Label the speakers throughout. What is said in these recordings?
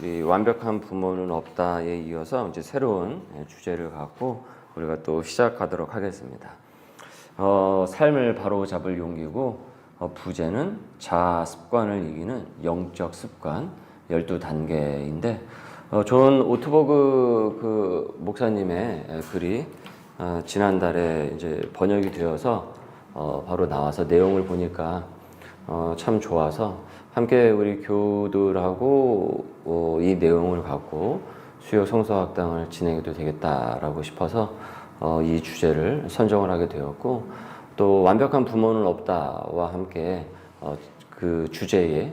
Speaker 1: 우리 완벽한 부모는 없다에 이어서 이제 새로운 주제를 갖고 우리가 또 시작하도록 하겠습니다. 삶을 바로 잡을 용기고 부제는 자아 습관을 이기는 영적 습관 12단계인데 존 오트버그 그 목사님의 글이 지난달에 이제 번역이 되어서 바로 나와서 내용을 보니까 참 좋아서 함께 우리 교우들하고 이 내용을 갖고 수요 성서학당을 진행해도 되겠다라고 싶어서 이 주제를 선정을 하게 되었고 또 완벽한 부모는 없다와 함께 그 주제의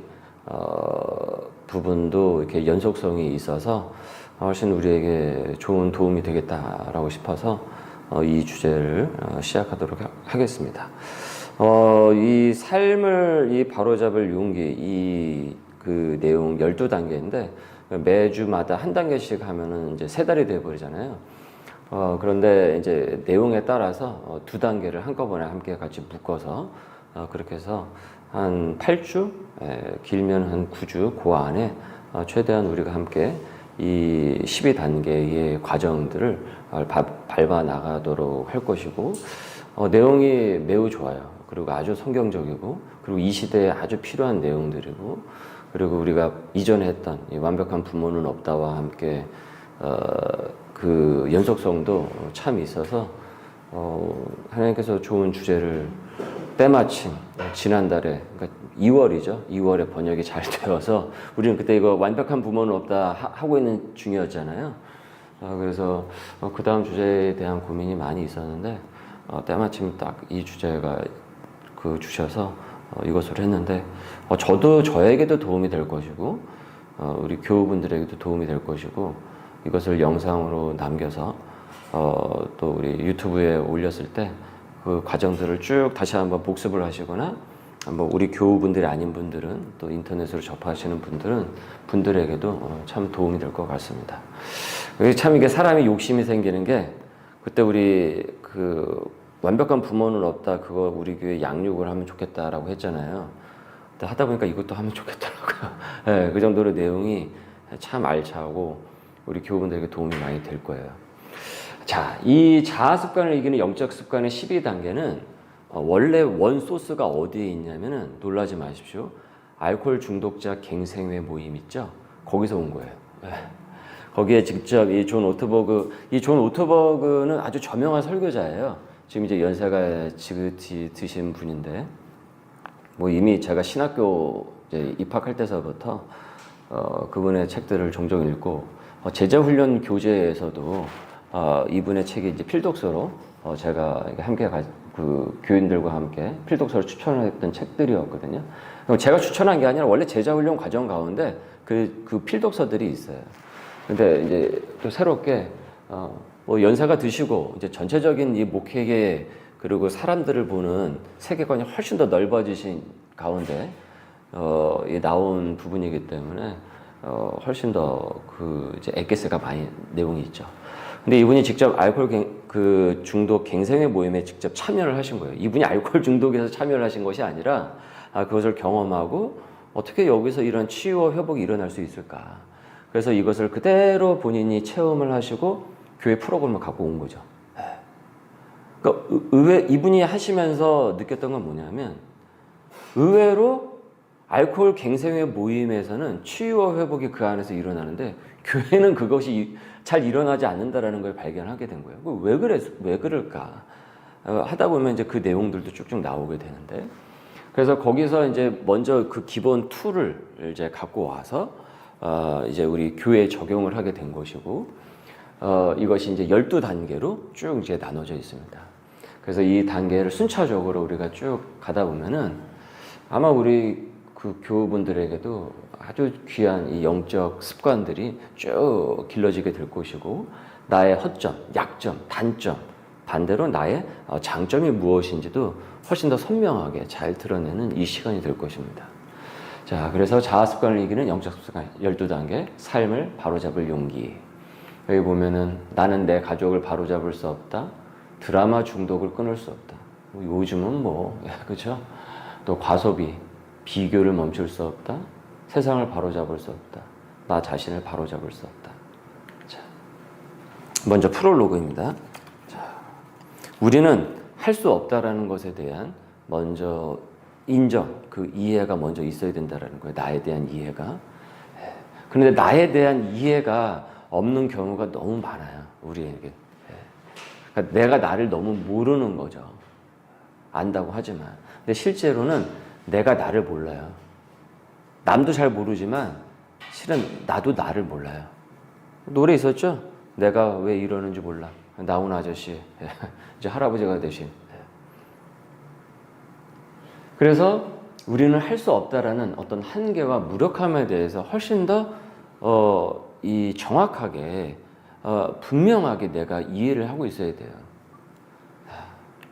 Speaker 1: 부분도 이렇게 연속성이 있어서 훨씬 우리에게 좋은 도움이 되겠다라고 싶어서 이 주제를 시작하도록 하겠습니다. 이 삶을 바로잡을 용기, 그 내용 12단계인데, 매주마다 한 단계씩 하면은 이제 3달이 되어버리잖아요. 그런데 이제 내용에 따라서 2단계를 한꺼번에 함께 같이 묶어서, 그렇게 해서 한 8주, 길면 한 9주, 그 안에 최대한 우리가 함께 이 12단계의 과정들을 밟아 나가도록 할 것이고, 내용이 매우 좋아요. 그리고 아주 성경적이고, 그리고 이 시대에 아주 필요한 내용들이고, 그리고 우리가 이전에 했던 이 완벽한 부모는 없다와 함께 그 연속성도 참 있어서 하나님께서 좋은 주제를 때마침 지난달에, 그러니까 2월이죠. 2월에 번역이 잘 되어서 우리는 그때 이거 완벽한 부모는 없다 하고 있는 중이었잖아요. 그래서 그 다음 주제에 대한 고민이 많이 있었는데 때마침 딱 이 주제가 주셔서 이것을 했는데 저도 저에게도 도움이 될 것이고 우리 교우분들에게도 도움이 될 것이고 이것을 영상으로 남겨서 또 우리 유튜브에 올렸을 때 그 과정들을 쭉 다시 한번 복습을 하시거나 뭐 우리 교우분들이 아닌 분들은 또 인터넷으로 접하시는 분들에게도 참 도움이 될 것 같습니다. 참 이게 사람이 욕심이 생기는 게 그때 우리 완벽한 부모는 없다. 그거 우리 교회 양육을 하면 좋겠다라고 했잖아요. 근데 하다 보니까 이것도 하면 좋겠더라고요. 네, 그 정도로 내용이 참 알차고 우리 교우분들에게 도움이 많이 될 거예요. 자, 이 자아 습관을 이기는 영적 습관의 12단계는 원래 원 소스가 어디에 있냐면은 놀라지 마십시오. 알코올 중독자 갱생회 모임 있죠? 거기서 온 거예요. 네. 거기에 직접 이 존 오토버그는 아주 저명한 설교자예요. 지금 이제 연세가 지긋이 드신 분인데, 뭐 이미 제가 신학교 이제 입학할 때서부터 그분의 책들을 종종 읽고, 제자훈련 교재에서도 이분의 책이 이제 필독서로 제가 함께 그 교인들과 함께 필독서로 추천했던 책들이었거든요. 제가 추천한 게 아니라 원래 제자훈련 과정 가운데 그 필독서들이 있어요. 근데 이제 또 새롭게 뭐 연세가 드시고 이제 전체적인 이 목회계 그리고 사람들을 보는 세계관이 훨씬 더 넓어지신 가운데 나온 부분이기 때문에 훨씬 더 이제 엑기스가 많이 내용이 있죠. 근데 이분이 직접 알코올 중독 갱생회 모임에 직접 참여를 하신 거예요. 이분이 알코올 중독에서 참여를 하신 것이 아니라 그것을 경험하고 어떻게 여기서 이런 치유와 회복이 일어날 수 있을까. 그래서 이것을 그대로 본인이 체험을 하시고 교회 프로그램을 갖고 온 거죠. 그러니까 이분이 하시면서 느꼈던 건 뭐냐면 의외로 알코올 갱생회 모임에서는 치유와 회복이 그 안에서 일어나는데 교회는 그것이 잘 일어나지 않는다라는 걸 발견하게 된 거예요. 왜 그럴까? 하다 보면 이제 그 내용들도 쭉쭉 나오게 되는데 그래서 거기서 이제 먼저 그 기본 툴을 이제 갖고 와서 이제 우리 교회에 적용을 하게 된 것이고 이것이 이제 12단계로 쭉 이제 나눠져 있습니다. 그래서 이 단계를 순차적으로 우리가 쭉 가다 보면은 아마 우리 그 교우분들에게도 아주 귀한 이 영적 습관들이 쭉 길러지게 될 것이고 나의 허점, 약점, 단점, 반대로 나의 장점이 무엇인지도 훨씬 더 선명하게 잘 드러내는 이 시간이 될 것입니다. 자, 그래서 자아 습관을 이기는 영적 습관 12단계, 삶을 바로잡을 용기. 여기 보면은 나는 내 가족을 바로잡을 수 없다. 드라마 중독을 끊을 수 없다. 요즘은 그렇죠? 또 과소비, 비교를 멈출 수 없다. 세상을 바로잡을 수 없다. 나 자신을 바로잡을 수 없다. 자, 먼저 프롤로그입니다. 자, 우리는 할 수 없다라는 것에 대한 먼저 인정, 그 이해가 먼저 있어야 된다라는 거예요. 나에 대한 이해가. 그런데 나에 대한 이해가 없는 경우가 너무 많아요. 우리에게. 그러니까 내가 나를 너무 모르는 거죠. 안다고 하지만. 근데 실제로는 내가 나를 몰라요. 남도 잘 모르지만 실은 나도 나를 몰라요. 노래 있었죠? 내가 왜 이러는지 몰라. 나훈 아저씨. 이제 할아버지가 되신. 그래서 우리는 할 수 없다라는 어떤 한계와 무력함에 대해서 훨씬 더 이 정확하게 분명하게 내가 이해를 하고 있어야 돼요.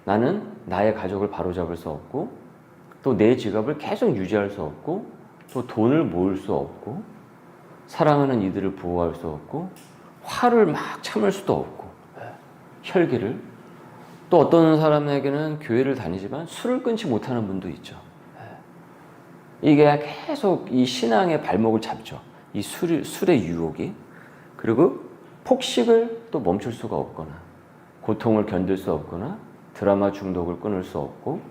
Speaker 1: 나는 나의 가족을 바로잡을 수 없고 또 내 직업을 계속 유지할 수 없고 또 돈을 모을 수 없고 사랑하는 이들을 보호할 수 없고 화를 막 참을 수도 없고 혈기를 또 어떤 사람에게는 교회를 다니지만 술을 끊지 못하는 분도 있죠. 이게 계속 이 신앙의 발목을 잡죠. 이 술의 유혹이. 그리고 폭식을 또 멈출 수가 없거나 고통을 견딜 수 없거나 드라마 중독을 끊을 수 없고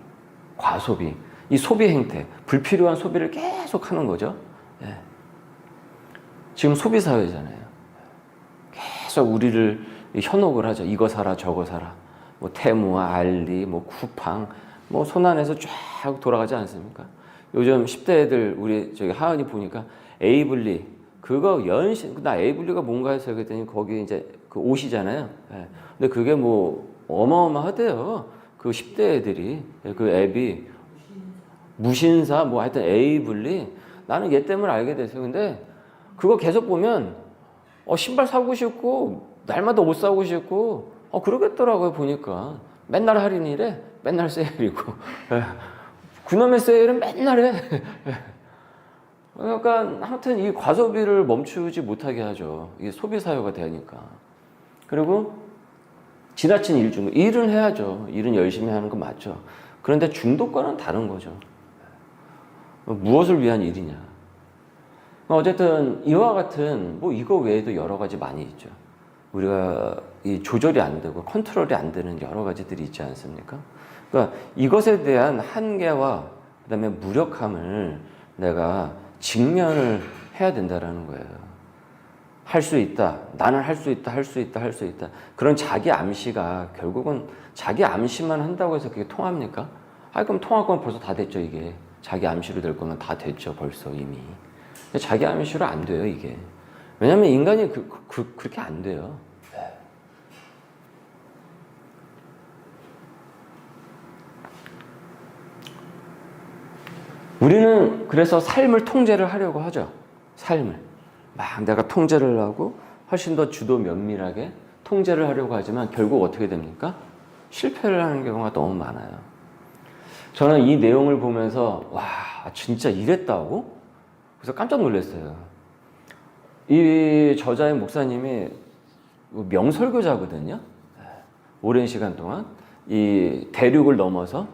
Speaker 1: 과소비, 이 소비 행태, 불필요한 소비를 계속 하는 거죠. 지금 소비 사회잖아요. 계속 우리를 현혹을 하죠. 이거 사라 저거 사라. 뭐 테무와 알리, 뭐 쿠팡, 뭐 손안에서 쫙 돌아가지 않습니까? 요즘 10대 애들 우리 저기 하은이 보니까 에이블리 그거 나 에이블리가 뭔가 해서 그랬더니 거기 이제 그 옷이잖아요. 근데 그게 뭐 어마어마하대요. 그 10대 애들이 그 앱이 무신사 뭐 하여튼 에이블리 나는 얘 때문에 알게 됐어요. 근데 그거 계속 보면 신발 사고 싶고 날마다 옷 사고 싶고 그러겠더라고요. 보니까 맨날 할인이래. 맨날 세일이고 그놈의 세일은 맨날 해. 그러니까 하여튼 이 과소비를 멈추지 못하게 하죠. 이게 소비 사회가 되니까. 그리고 지나친 일 중독. 일은 해야죠. 일은 열심히 하는 건 맞죠. 그런데 중독과는 다른 거죠. 무엇을 위한 일이냐. 어쨌든 이와 같은 뭐 이거 외에도 여러 가지 많이 있죠. 우리가 이 조절이 안 되고 컨트롤이 안 되는 여러 가지들이 있지 않습니까? 그러니까 이것에 대한 한계와 그다음에 무력함을 내가 직면을 해야 된다라는 거예요. 할 수 있다. 나는 할 수 있다. 할 수 있다. 할 수 있다. 그런 자기 암시가 결국은 자기 암시만 한다고 해서 그게 통합니까? 그럼 통할 건 벌써 다 됐죠, 이게. 자기 암시로 될 거면 다 됐죠, 벌써 이미. 자기 암시로 안 돼요, 이게. 왜냐면 인간이 그렇게 안 돼요. 우리는 그래서 삶을 통제를 하려고 하죠. 삶을. 막 내가 통제를 하고 훨씬 더 주도 면밀하게 통제를 하려고 하지만 결국 어떻게 됩니까? 실패를 하는 경우가 너무 많아요. 저는 이 내용을 보면서 와 진짜 이랬다고? 그래서 깜짝 놀랐어요. 이 저자의 목사님이 명설교자거든요. 오랜 시간 동안 이 대륙을 넘어서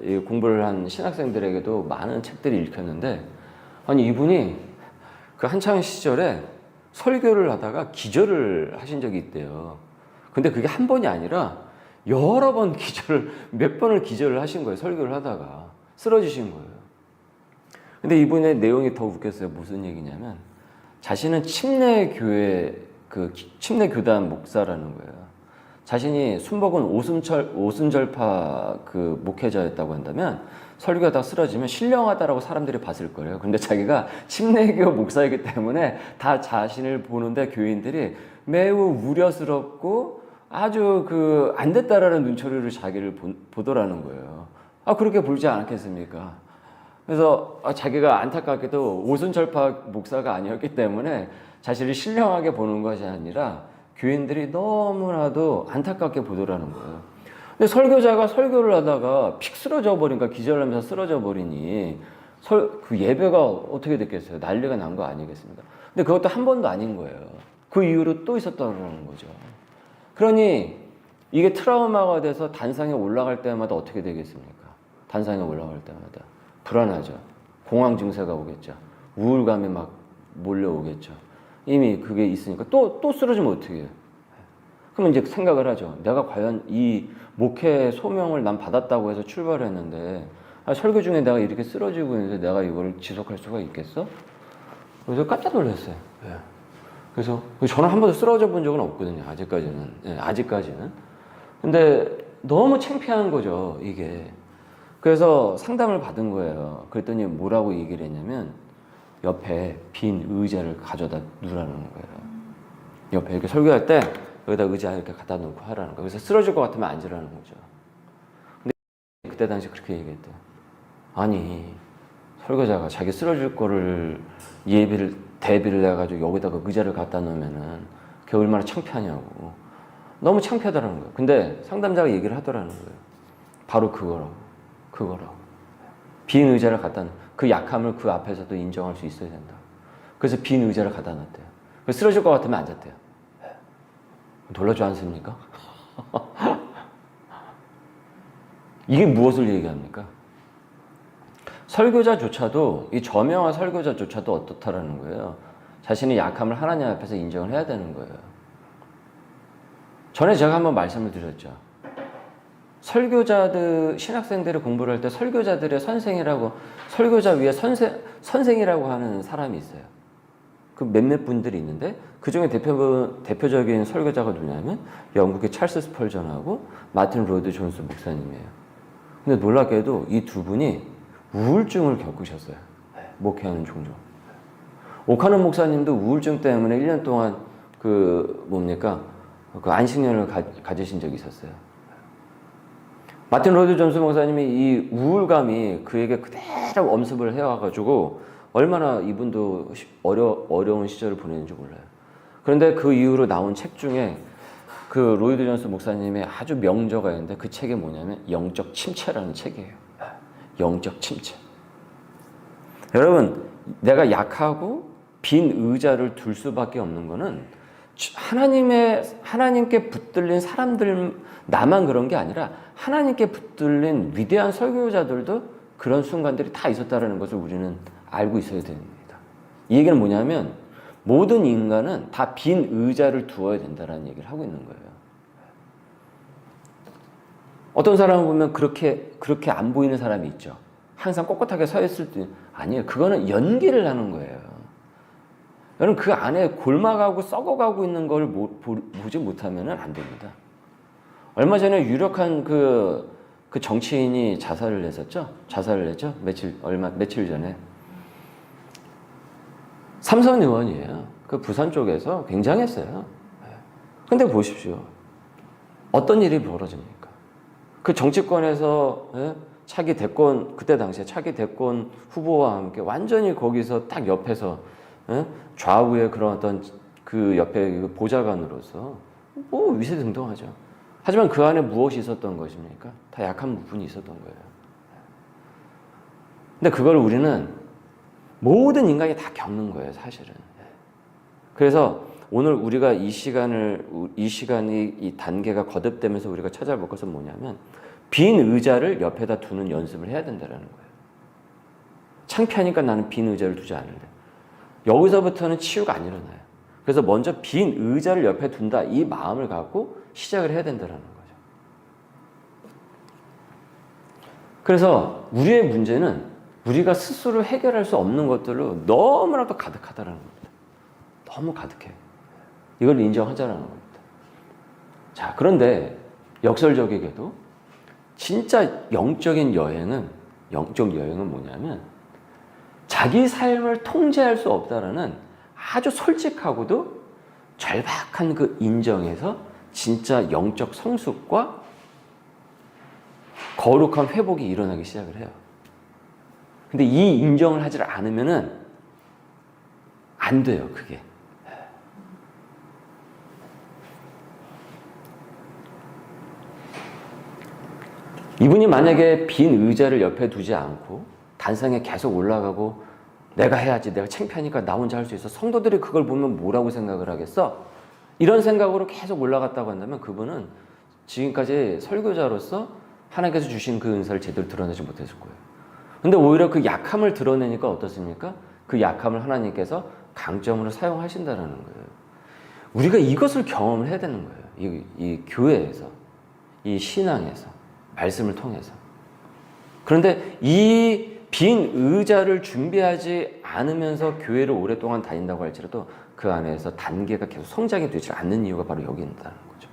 Speaker 1: 이 공부를 한 신학생들에게도 많은 책들이 읽혔는데 아니 이분이 그 한창 시절에 설교를 하다가 기절을 하신 적이 있대요. 근데 그게 한 번이 아니라 여러 번 몇 번을 기절을 하신 거예요. 설교를 하다가 쓰러지신 거예요. 근데 이분의 내용이 더 웃겼어요. 무슨 얘기냐면 자신은 침례교회 그 침례교단 목사라는 거예요. 자신이 순복음 오순절파 그 목회자였다고 한다면 설교하다 쓰러지면 신령하다라고 사람들이 봤을 거예요. 근데 자기가 침례교 목사이기 때문에 다 자신을 보는데 교인들이 매우 우려스럽고 아주 그 안 됐다라는 눈초리로 자기를 보더라는 거예요. 그렇게 보지 않았겠습니까? 그래서 자기가 안타깝게도 오순절파 목사가 아니었기 때문에 자신을 신령하게 보는 것이 아니라 교인들이 너무나도 안타깝게 보더라는 거예요. 근데 설교자가 설교를 하다가 픽 쓰러져 버리니까 기절하면서 쓰러져 버리니 그 예배가 어떻게 됐겠어요? 난리가 난 거 아니겠습니까? 근데 그것도 한 번도 아닌 거예요. 그 이후로 또 있었다는 거죠. 그러니 이게 트라우마가 돼서 단상에 올라갈 때마다 어떻게 되겠습니까? 단상에 올라갈 때마다 불안하죠. 공황 증세가 오겠죠. 우울감이 막 몰려오겠죠. 이미 그게 있으니까 또 쓰러지면 어떻게 해요? 그러면 이제 생각을 하죠. 내가 과연 이 목회 소명을 난 받았다고 해서 출발을 했는데 설교 중에 내가 이렇게 쓰러지고 있는데 내가 이걸 지속할 수가 있겠어? 그래서 깜짝 놀랐어요. 예. 그래서 저는 한 번도 쓰러져 본 적은 없거든요. 아직까지는. 예, 아직까지는. 근데 너무 창피한 거죠, 이게. 그래서 상담을 받은 거예요. 그랬더니 뭐라고 얘기를 했냐면 옆에 빈 의자를 가져다 두라는 거예요. 옆에 이렇게 설교할 때 여기다 의자 이렇게 갖다 놓고 하라는 거예요. 그래서 쓰러질 것 같으면 앉으라는 거죠. 근데 그때 당시 그렇게 얘기했대요. 아니, 설교자가 자기 쓰러질 거를 대비를 해가지고 여기다가 의자를 갖다 놓으면은 그게 얼마나 창피하냐고. 너무 창피하다는 거예요. 근데 상담자가 얘기를 하더라는 거예요. 바로 그거라고. 빈 의자를 갖다 놓은 그 약함을 그 앞에서도 인정할 수 있어야 된다. 그래서 빈 의자를 갖다 놨대요. 쓰러질 것 같으면 앉았대요. 놀라지 않습니까? 이게 무엇을 얘기합니까? 설교자조차도, 이 저명한 설교자조차도 어떻다라는 거예요. 자신의 약함을 하나님 앞에서 인정을 해야 되는 거예요. 전에 제가 한번 말씀을 드렸죠. 설교자들, 신학생들이 공부를 할 때 설교자들의 선생이라고, 설교자 위에 선생이라고 하는 사람이 있어요. 그 몇몇 분들이 있는데, 그 중에 대표적인 설교자가 누구냐면, 영국의 찰스 스펄전하고 마틴 로이드 존스 목사님이에요. 근데 놀랍게도 이 두 분이 우울증을 겪으셨어요. 목회하는 종종. 오카논 목사님도 우울증 때문에 1년 동안 그 안식년을 가지신 적이 있었어요. 마틴 로이드 존스 목사님이 이 우울감이 그에게 그대로 엄습을 해와가지고 얼마나 이분도 어려운 시절을 보내는지 몰라요. 그런데 그 이후로 나온 책 중에 그 로이드 존스 목사님의 아주 명저가 있는데 그 책이 뭐냐면 영적 침체라는 책이에요. 영적 침체. 여러분, 내가 약하고 빈 의자를 둘 수밖에 없는 거는 하나님께 붙들린 사람들, 나만 그런 게 아니라 하나님께 붙들린 위대한 설교자들도 그런 순간들이 다 있었다는 것을 우리는 알고 있어야 됩니다. 이 얘기는 뭐냐면 모든 인간은 다 빈 의자를 두어야 된다는 얘기를 하고 있는 거예요. 어떤 사람을 보면 그렇게 안 보이는 사람이 있죠. 항상 꼿꼿하게 서 있을 때 아니에요. 그거는 연기를 하는 거예요. 여러분 그 안에 골마가고 썩어가고 있는 걸 보지 못하면 안 됩니다. 얼마 전에 유력한 그 정치인이 자살을 했었죠. 자살을 했죠. 며칠 전에. 삼선 의원이에요. 그 부산 쪽에서 굉장했어요. 근데 보십시오. 어떤 일이 벌어집니까? 그 정치권에서 차기 대권, 그때 당시에 차기 대권 후보와 함께 완전히 거기서 딱 옆에서 좌우에 그런 어떤 그 옆에 보좌관으로서 뭐 위세등등하죠. 하지만 그 안에 무엇이 있었던 것입니까? 다 약한 부분이 있었던 거예요. 근데 그걸 우리는 모든 인간이 다 겪는 거예요, 사실은. 그래서 오늘 우리가 이 시간이 이 단계가 거듭되면서 우리가 찾아볼 것은 뭐냐면 빈 의자를 옆에다 두는 연습을 해야 된다는 거예요. 창피하니까 나는 빈 의자를 두지 않을래. 여기서부터는 치유가 안 일어나요. 그래서 먼저 빈 의자를 옆에 둔다 이 마음을 갖고 시작을 해야 된다는 거죠. 그래서 우리의 문제는 우리가 스스로 해결할 수 없는 것들로 너무나도 가득하다는 겁니다. 너무 가득해요. 이걸 인정하자는 겁니다. 자, 그런데 역설적이게도 진짜 영적 여행은 뭐냐면 자기 삶을 통제할 수 없다라는 아주 솔직하고도 절박한 그 인정에서 진짜 영적 성숙과 거룩한 회복이 일어나기 시작을 해요. 근데 이 인정을 하지 않으면은 안 돼요, 그게. 이분이 만약에 빈 의자를 옆에 두지 않고 단상에 계속 올라가고 내가 해야지, 내가 창피하니까 나 혼자 할 수 있어. 성도들이 그걸 보면 뭐라고 생각을 하겠어? 이런 생각으로 계속 올라갔다고 한다면 그분은 지금까지 설교자로서 하나님께서 주신 그 은사를 제대로 드러내지 못했을 거예요. 근데 오히려 그 약함을 드러내니까 어떻습니까? 그 약함을 하나님께서 강점으로 사용하신다라는 거예요. 우리가 이것을 경험을 해야 되는 거예요. 이 교회에서, 이 신앙에서, 말씀을 통해서. 그런데 이 빈 의자를 준비하지 않으면서 교회를 오랫동안 다닌다고 할지라도 그 안에서 단계가 계속 성장이 되지 않는 이유가 바로 여기 있다는 거죠.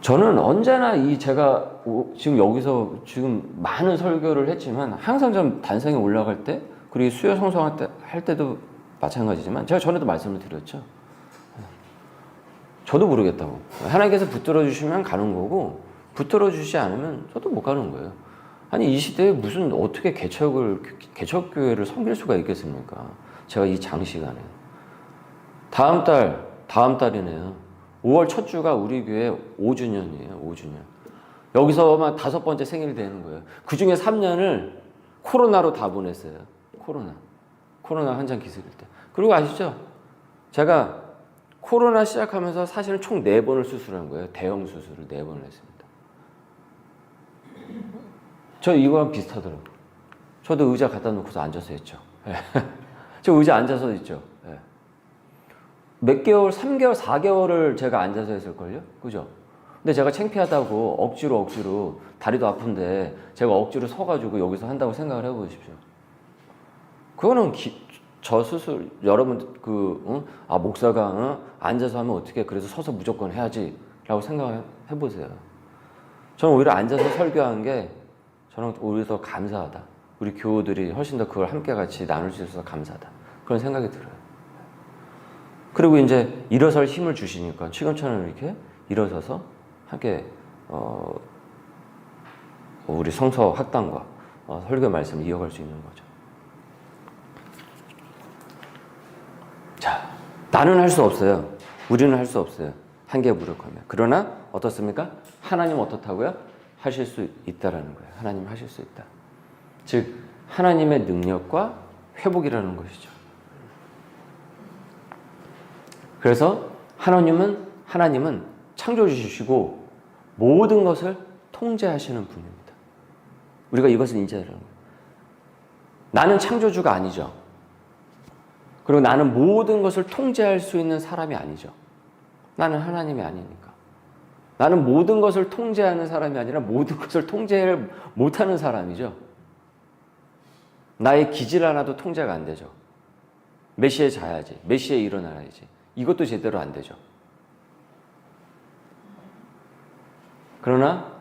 Speaker 1: 저는 언제나 제가 지금 여기서 지금 많은 설교를 했지만 항상 좀 단상에 올라갈 때 그리고 수요 성성할 때도 마찬가지지만 제가 전에도 말씀을 드렸죠. 저도 모르겠다고. 하나님께서 붙들어 주시면 가는 거고 붙들어 주시지 않으면 저도 못 가는 거예요. 아니 이 시대에 무슨 어떻게 개척교회를 섬길 수가 있겠습니까? 제가 이 장시간에 다음 달이네요. 5월 첫 주가 우리 교회 5주년이에요. 5주년. 여기서만 5번째 생일이 되는 거예요. 그 중에 3년을 코로나로 다 보냈어요. 코로나 한창 기승일 때. 그리고 아시죠? 제가 코로나 시작하면서 사실은 총 4번을 수술한 거예요. 대형 수술을 4번을 했습니다. 저 이거랑 비슷하더라고요. 저도 의자 갖다 놓고서 앉아서 했죠. 저 의자 앉아서 있죠. 몇 개월, 3개월, 4개월을 제가 앉아서 했을걸요? 그죠? 근데 제가 창피하다고 억지로 다리도 아픈데 제가 억지로 서가지고 여기서 한다고 생각을 해보십시오. 그거는 저 스스로 여러분 목사가 앉아서 하면 어떻게 그래서 서서 무조건 해야지 라고 생각해 보세요. 저는 오히려 앉아서 설교한 게 저는 오히려 더 감사하다. 우리 교우들이 훨씬 더 그걸 함께 같이 나눌 수 있어서 감사하다. 그런 생각이 들어요. 그리고 이제 일어설 힘을 주시니까 지금처럼 이렇게 일어서서 함께 우리 성서 학당과 설교 말씀을 이어갈 수 있는 거죠. 자, 나는 할 수 없어요. 우리는 할 수 없어요. 한계 무력하면. 그러나 어떻습니까? 하나님 어떻다고요? 하실 수 있다라는 거예요. 하나님 하실 수 있다. 즉 하나님의 능력과 회복이라는 것이죠. 그래서 하나님은 창조주시고 모든 것을 통제하시는 분입니다. 우리가 이것을 인지해야 하는 거예요. 나는 창조주가 아니죠. 그리고 나는 모든 것을 통제할 수 있는 사람이 아니죠. 나는 하나님이 아니니까. 나는 모든 것을 통제하는 사람이 아니라 모든 것을 통제를 못하는 사람이죠. 나의 기질 하나도 통제가 안 되죠. 몇 시에 자야지, 몇 시에 일어나야지. 이것도 제대로 안 되죠. 그러나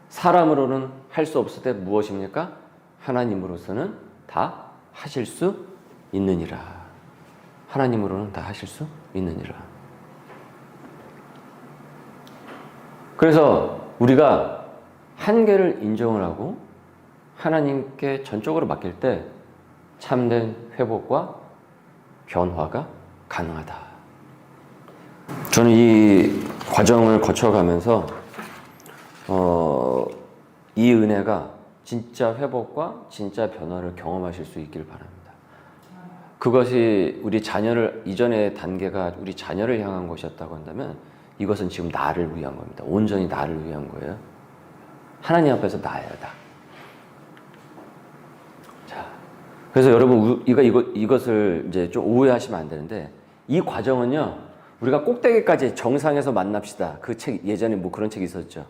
Speaker 1: 사람으로는 할 수 없을 때 무엇입니까? 하나님으로서는 다 하실 수 있느니라. 하나님으로는 다 하실 수 있느니라. 그래서 우리가 한계를 인정을 하고 하나님께 전적으로 맡길 때 참된 회복과 변화가 가능하다. 저는 이 과정을 거쳐가면서 이 은혜가 진짜 회복과 진짜 변화를 경험하실 수 있길 바랍니다. 그것이 우리 자녀를 이전의 단계가 우리 자녀를 향한 것이었다고 한다면 이것은 지금 나를 위한 겁니다. 온전히 나를 위한 거예요. 하나님 앞에서 나예요, 나. 자, 그래서 여러분 이것을 이제 좀 오해하시면 안 되는데 이 과정은요 우리가 꼭대기까지 정상에서 만납시다. 그 책 예전에 뭐 그런 책이 있었죠.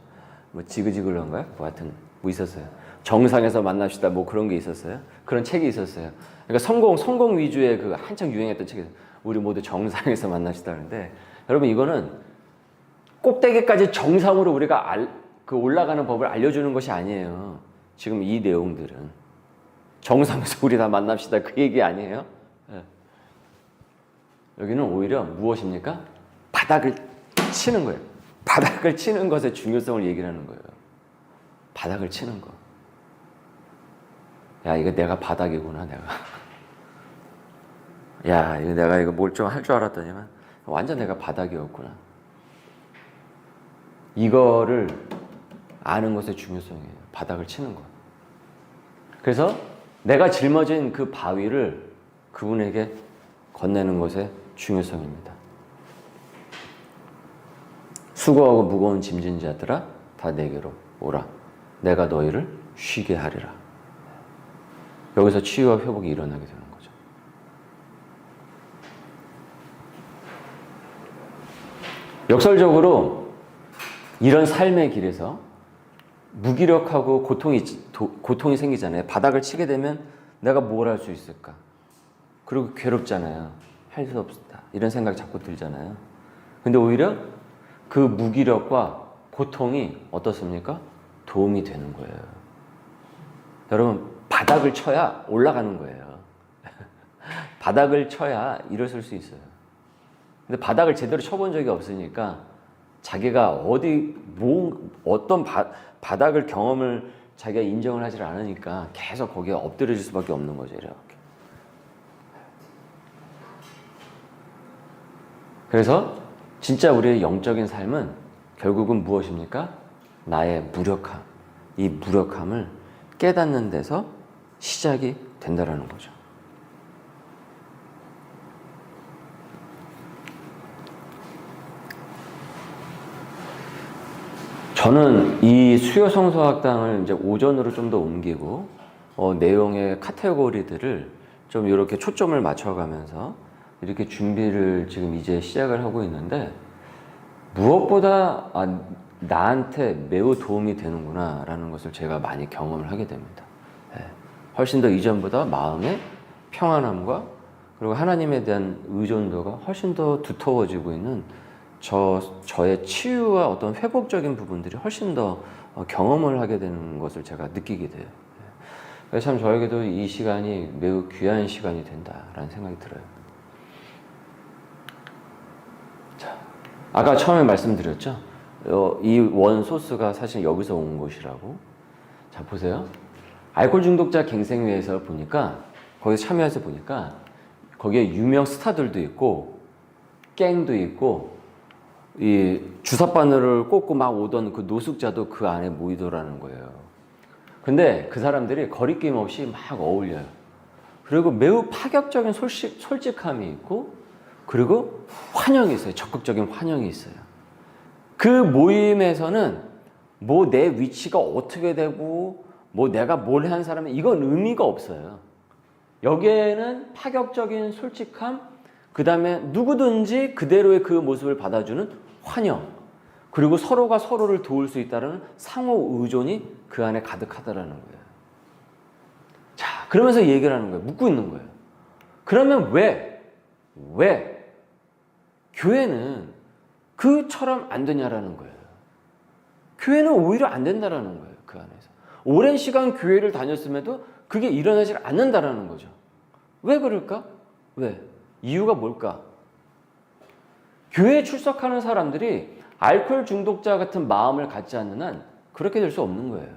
Speaker 1: 뭐 지그지그런가요? 뭐 하여튼 뭐 있었어요. 정상에서 만납시다. 뭐 그런 게 있었어요. 그런 책이 있었어요. 그러니까 성공 위주의 그 한창 유행했던 책이 우리 모두 정상에서 만납시다. 그런데 여러분 이거는 꼭대기까지 정상으로 우리가 올라가는 법을 알려주는 것이 아니에요. 지금 이 내용들은 정상에서 우리 다 만납시다. 그 얘기 아니에요. 네. 여기는 오히려 무엇입니까? 바닥을 치는 거예요. 바닥을 치는 것의 중요성을 얘기하는 거예요. 바닥을 치는 거. 야, 이거 내가 바닥이구나, 내가. 야, 이거 내가 이거 뭘 좀 할 줄 알았더니만 완전 내가 바닥이었구나. 이거를 아는 것의 중요성이에요. 바닥을 치는 것. 그래서 내가 짊어진 그 바위를 그분에게 건네는 것의 중요성입니다. 수고하고 무거운 짐진 자들아 다 내게로 오라. 내가 너희를 쉬게 하리라. 여기서 치유와 회복이 일어나게 되는 거죠. 역설적으로 이런 삶의 길에서 무기력하고 고통이 생기잖아요. 바닥을 치게 되면 내가 뭘 할 수 있을까? 그리고 괴롭잖아요. 할 수 없다. 이런 생각이 자꾸 들잖아요. 근데 오히려 그 무기력과 고통이 어떻습니까? 도움이 되는 거예요. 여러분, 바닥을 쳐야 올라가는 거예요. 바닥을 쳐야 일어설 수 있어요. 근데 바닥을 제대로 쳐본 적이 없으니까 자기가 어떤 바닥을 경험을 자기가 인정을 하지 않으니까 계속 거기에 엎드려질 수밖에 없는 거죠. 이렇게. 그래서 진짜 우리의 영적인 삶은 결국은 무엇입니까? 나의 무력함. 이 무력함을 깨닫는 데서 시작이 된다라는 거죠. 저는 이 수요성서학당을 이제 오전으로 좀 더 옮기고 내용의 카테고리들을 좀 이렇게 초점을 맞춰가면서 이렇게 준비를 지금 이제 시작을 하고 있는데 무엇보다 나한테 매우 도움이 되는구나 라는 것을 제가 많이 경험을 하게 됩니다. 훨씬 더 이전보다 마음의 평안함과 그리고 하나님에 대한 의존도가 훨씬 더 두터워지고 있는 저의 치유와 어떤 회복적인 부분들이 훨씬 더 경험을 하게 되는 것을 제가 느끼게 돼요. 그래서 참 저에게도 이 시간이 매우 귀한 시간이 된다라는 생각이 들어요. 자, 아까 처음에 말씀드렸죠? 이 원 소스가 사실 여기서 온 것이라고. 자, 보세요. 알코올 중독자 갱생회에서 보니까, 거기 참여해서 보니까, 거기에 유명 스타들도 있고, 갱도 있고, 이 주사 바늘을 꽂고 막 오던 그 노숙자도 그 안에 모이더라는 거예요. 근데 그 사람들이 거리낌 없이 막 어울려요. 그리고 매우 파격적인 솔직함이 있고, 그리고 환영이 있어요. 적극적인 환영이 있어요. 그 모임에서는 뭐 내 위치가 어떻게 되고, 뭐 내가 뭘 한 사람이 이건 의미가 없어요. 여기에는 파격적인 솔직함, 그 다음에 누구든지 그대로의 그 모습을 받아주는 환영, 그리고 서로가 서로를 도울 수 있다는 상호 의존이 그 안에 가득하다라는 거예요. 자, 그러면서 얘기를 하는 거예요. 묻고 있는 거예요. 그러면 왜 교회는 그처럼 안 되냐라는 거예요. 교회는 오히려 안 된다라는 거예요. 그 안에서. 오랜 시간 교회를 다녔음에도 그게 일어나지 않는다라는 거죠. 왜 그럴까? 왜? 이유가 뭘까? 교회에 출석하는 사람들이 알코올 중독자 같은 마음을 갖지 않는 한 그렇게 될 수 없는 거예요.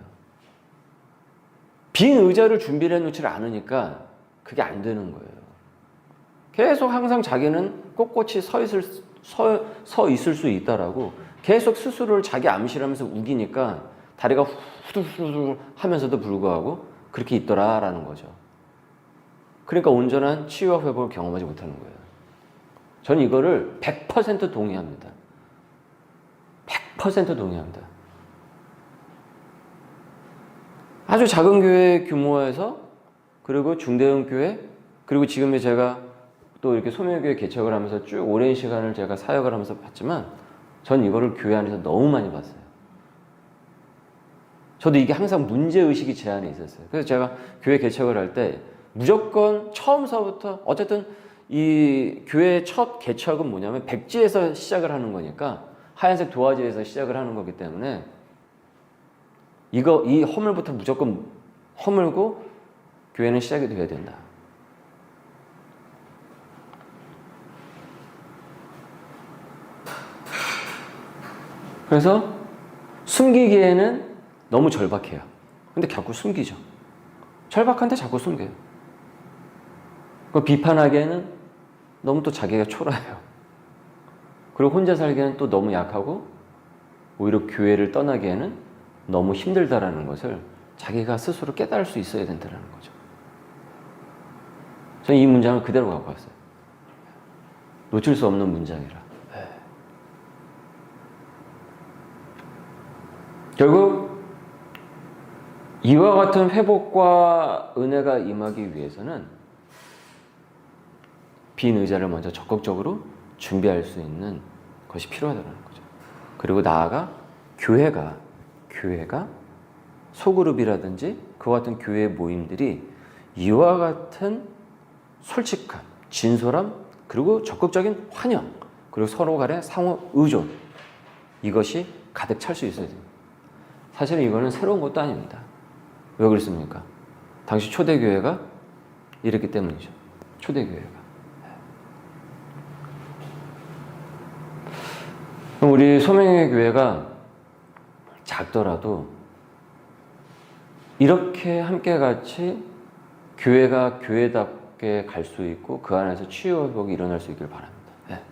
Speaker 1: 빈 의자를 준비를 해놓지 않으니까 그게 안 되는 거예요. 계속 항상 자기는 꼿꼿이 서 있을 수 있다라고 계속 스스로를 자기 암시하면서 우기니까 다리가 후들후들 하면서도 불구하고 그렇게 있더라라는 거죠. 그러니까 온전한 치유와 회복을 경험하지 못하는 거예요. 저는 이거를 100% 동의합니다. 100% 동의합니다. 아주 작은 교회 규모에서 그리고 중대형 교회 그리고 지금 제가 또 이렇게 소멸교회 개척을 하면서 쭉 오랜 시간을 제가 사역을 하면서 봤지만 전 이거를 교회 안에서 너무 많이 봤어요. 저도 이게 항상 문제의식이 제 안에 있었어요. 그래서 제가 교회 개척을 할 때 무조건 처음서부터 어쨌든 이 교회의 첫 개척은 뭐냐면 백지에서 시작을 하는 거니까 하얀색 도화지에서 시작을 하는 거기 때문에 이 허물부터 무조건 허물고 교회는 시작이 돼야 된다. 그래서 숨기기에는 너무 절박해요. 근데 자꾸 숨기죠. 절박한데 자꾸 숨겨요. 비판하기에는 너무 또 자기가 초라해요. 그리고 혼자 살기에는 또 너무 약하고 오히려 교회를 떠나기에는 너무 힘들다라는 것을 자기가 스스로 깨달을 수 있어야 된다는 거죠. 저는 이 문장을 그대로 갖고 왔어요. 놓칠 수 없는 문장이라. 결국 이와 같은 회복과 은혜가 임하기 위해서는 빈 의자를 먼저 적극적으로 준비할 수 있는 그것이 필요하다는 거죠. 그리고 나아가 교회가 소그룹이라든지 그와 같은 교회 모임들이 이와 같은 솔직함, 진솔함, 그리고 적극적인 환영, 그리고 서로 간의 상호 의존, 이것이 가득 찰 수 있어야 됩니다. 사실은 이거는 새로운 것도 아닙니다. 왜 그렇습니까? 당시 초대교회가 이랬기 때문이죠. 초대교회가. 우리 소명의 교회가 작더라도 이렇게 함께 같이 교회가 교회답게 갈 수 있고 그 안에서 치유회복이 일어날 수 있길 바랍니다. 네.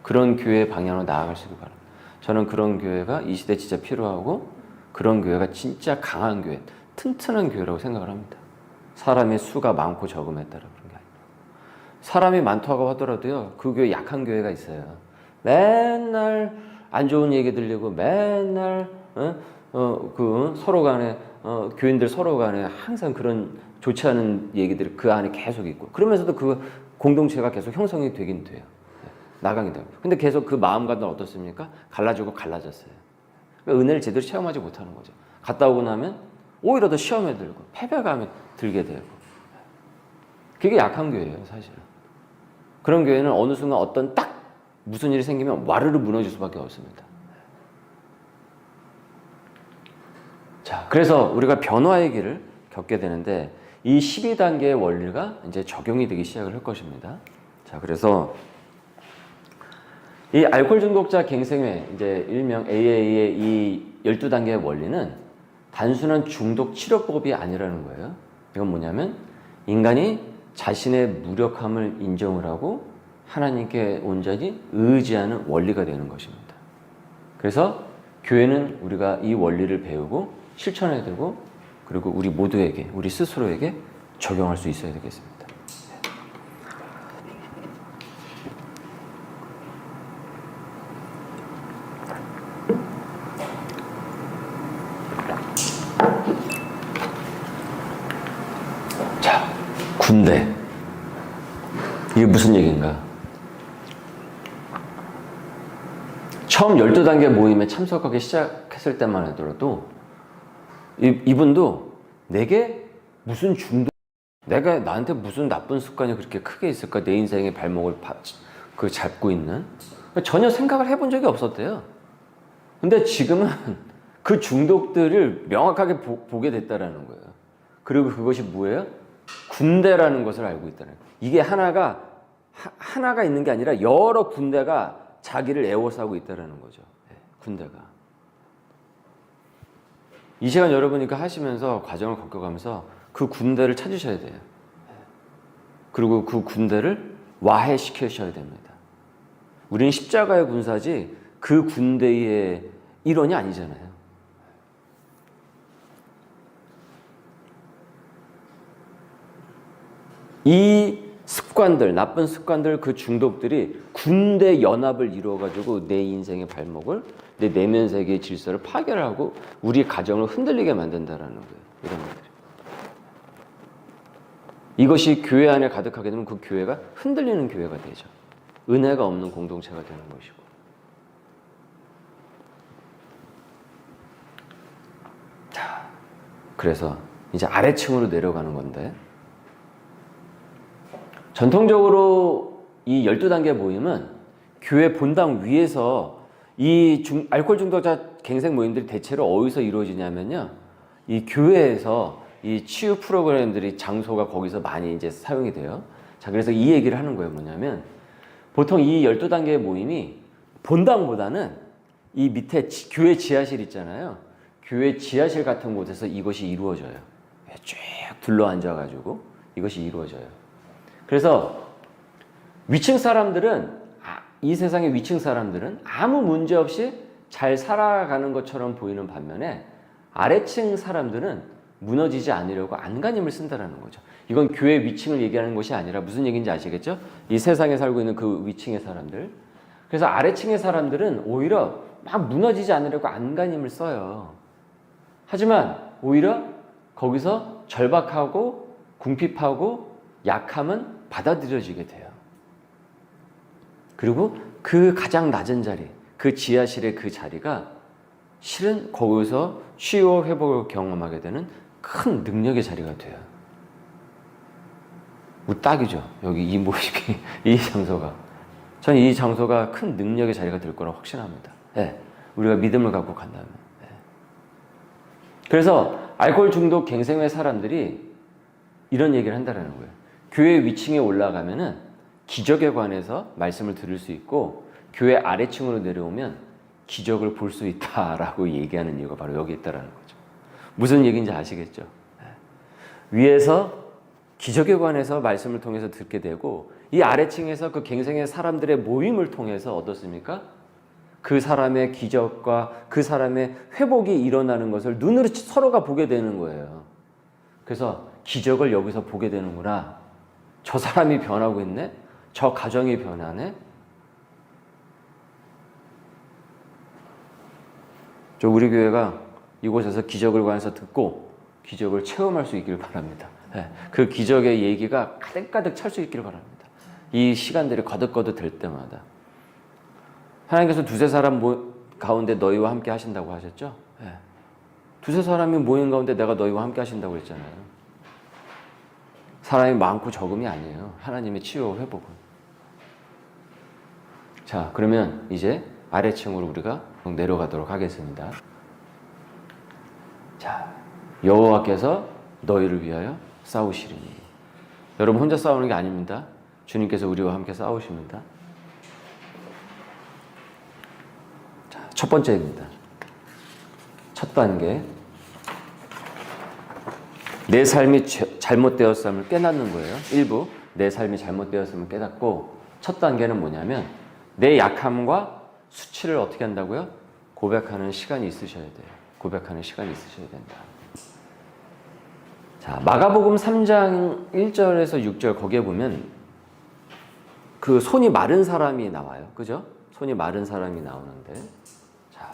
Speaker 1: 그런 교회 방향으로 나아갈 수 있길 바랍니다. 저는 그런 교회가 이 시대에 진짜 필요하고 그런 교회가 진짜 강한 교회, 튼튼한 교회라고 생각을 합니다. 사람의 수가 많고 적음에 따라 그런 게 아니라 사람이 많다고 하더라도요 그 교회 약한 교회가 있어요. 맨날 안 좋은 얘기 들리고 맨날 서로 간에 교인들 서로 간에 항상 그런 좋지 않은 얘기들이 그 안에 계속 있고 그러면서도 그 공동체가 계속 형성이 되긴 돼요. 나강이 되고. 근데 계속 그 마음가짐은 어떻습니까? 갈라지고 갈라졌어요. 그러니까 은혜를 제대로 체험하지 못하는 거죠. 갔다 오고 나면 오히려 더 시험에 들고 패배감에 들게 되고. 그게 약한 교회예요, 사실은. 그런 교회는 어느 순간 어떤 딱 무슨 일이 생기면 와르르 무너질 수밖에 없습니다. 자, 그래서 우리가 변화의 길을 겪게 되는데 이 12단계의 원리가 이제 적용이 되기 시작을 할 것입니다. 자, 그래서 이 알코올 중독자 갱생회, 이제 일명 AA의 이 12단계의 원리는 단순한 중독 치료법이 아니라는 거예요. 이건 뭐냐면 인간이 자신의 무력함을 인정을 하고 하나님께 온전히 의지하는 원리가 되는 것입니다. 그래서 교회는 우리가 이 원리를 배우고 실천해야 되고 그리고 우리 모두에게, 우리 스스로에게 적용할 수 있어야 되겠습니다. 자, 군대. 이게 무슨 얘기인가? 처음 12단계 모임에 참석하기 시작했을 때만 하더라도 이분도 내게 무슨 중독, 내가 나한테 무슨 나쁜 습관이 그렇게 크게 있을까? 내 인생의 발목을 잡고 있는 전혀 생각을 해본 적이 없었대요. 근데 지금은 그 중독들을 명확하게 보게 됐다라는 거예요. 그리고 그것이 뭐예요? 군대라는 것을 알고 있다는 거예요. 이게 하나가 있는 게 아니라 여러 군대가 자기를 애워싸고 있다는 거죠. 군대가. 이 시간 여러분이 하시면서 과정을 겪어가면서 그 군대를 찾으셔야 돼요. 그리고 그 군대를 와해시키셔야 됩니다. 우리는 십자가의 군사지 그 군대의 일원이 아니잖아요. 이 습관들, 나쁜 습관들, 그 중독들이 군대 연합을 이루어가지고 내 인생의 발목을, 내 내면 세계의 질서를 파괴하고 우리 가정을 흔들리게 만든다라는 거예요. 이런 것들이. 이것이 교회 안에 가득하게 되면 그 교회가 흔들리는 교회가 되죠. 은혜가 없는 공동체가 되는 것이고. 자, 그래서 이제 아래층으로 내려가는 건데, 전통적으로 이 12단계 모임은 교회 본당 위에서 이 알코올 중독자 갱생 모임들이 대체로 어디서 이루어지냐면요. 이 교회에서 이 치유 프로그램들이 장소가 거기서 많이 이제 사용이 돼요. 자, 그래서 이 얘기를 하는 거예요. 뭐냐면 보통 이 12단계의 모임이 본당보다는 이 밑에 교회 지하실 있잖아요. 교회 지하실 같은 곳에서 이것이 이루어져요. 쭉 둘러앉아가지고 이것이 이루어져요. 그래서 위층 사람들은, 이 세상의 위층 사람들은 아무 문제 없이 잘 살아가는 것처럼 보이는 반면에 아래층 사람들은 무너지지 않으려고 안간힘을 쓴다는 거죠. 이건 교회 위층을 얘기하는 것이 아니라 무슨 얘기인지 아시겠죠? 이 세상에 살고 있는 그 위층의 사람들. 그래서 아래층의 사람들은 오히려 막 무너지지 않으려고 안간힘을 써요. 하지만 오히려 거기서 절박하고 궁핍하고 약함은 받아들여지게 돼요. 그리고 그 가장 낮은 자리, 그 지하실의 그 자리가 실은 거기서 치유와 회복을 경험하게 되는 큰 능력의 자리가 돼요. 딱이죠. 여기 이 모시기, 이 장소가. 저는 이 장소가 큰 능력의 자리가 될 거라고 확신합니다. 네. 우리가 믿음을 갖고 간다면. 네. 그래서 알코올 중독 갱생회 사람들이 이런 얘기를 한다는 거예요. 교회 위층에 올라가면은 기적에 관해서 말씀을 들을 수 있고 교회 아래층으로 내려오면 기적을 볼 수 있다라고 얘기하는 이유가 바로 여기 있다라는 거죠. 무슨 얘기인지 아시겠죠? 네. 위에서 기적에 관해서 말씀을 통해서 듣게 되고 이 아래층에서 그 갱생의 사람들의 모임을 통해서 어떻습니까? 그 사람의 기적과 그 사람의 회복이 일어나는 것을 눈으로 서로가 보게 되는 거예요. 그래서 기적을 여기서 보게 되는구나. 저 사람이 변하고 있네? 저 가정이 변하네? 우리 교회가 이곳에서 기적을 관해서 듣고 기적을 체험할 수 있기를 바랍니다. 그 기적의 얘기가 가득가득 찰 수 있기를 바랍니다. 이 시간들이 거듭거듭 될 때마다. 하나님께서 두세 사람 가운데 너희와 함께 하신다고 하셨죠? 두세 사람이 모인 가운데 내가 너희와 함께 하신다고 했잖아요. 사람이 많고 적음이 아니에요. 하나님의 치유와 회복은. 자, 그러면 이제 아래층으로 우리가 내려가도록 하겠습니다. 자, 여호와께서 너희를 위하여 싸우시리니. 여러분 혼자 싸우는 게 아닙니다. 주님께서 우리와 함께 싸우십니다. 자, 첫 번째입니다. 첫 단계. 내 삶이 잘못되었음을 깨닫는 거예요. 1부. 내 삶이 잘못되었음을 깨닫고 첫 단계는 뭐냐면 내 약함과 수치를 어떻게 한다고요? 고백하는 시간이 있으셔야 돼요. 고백하는 시간이 있으셔야 된다. 자, 마가복음 3장 1절에서 6절 거기에 보면 그 손이 마른 사람이 나와요. 그죠? 손이 마른 사람이 나오는데 자,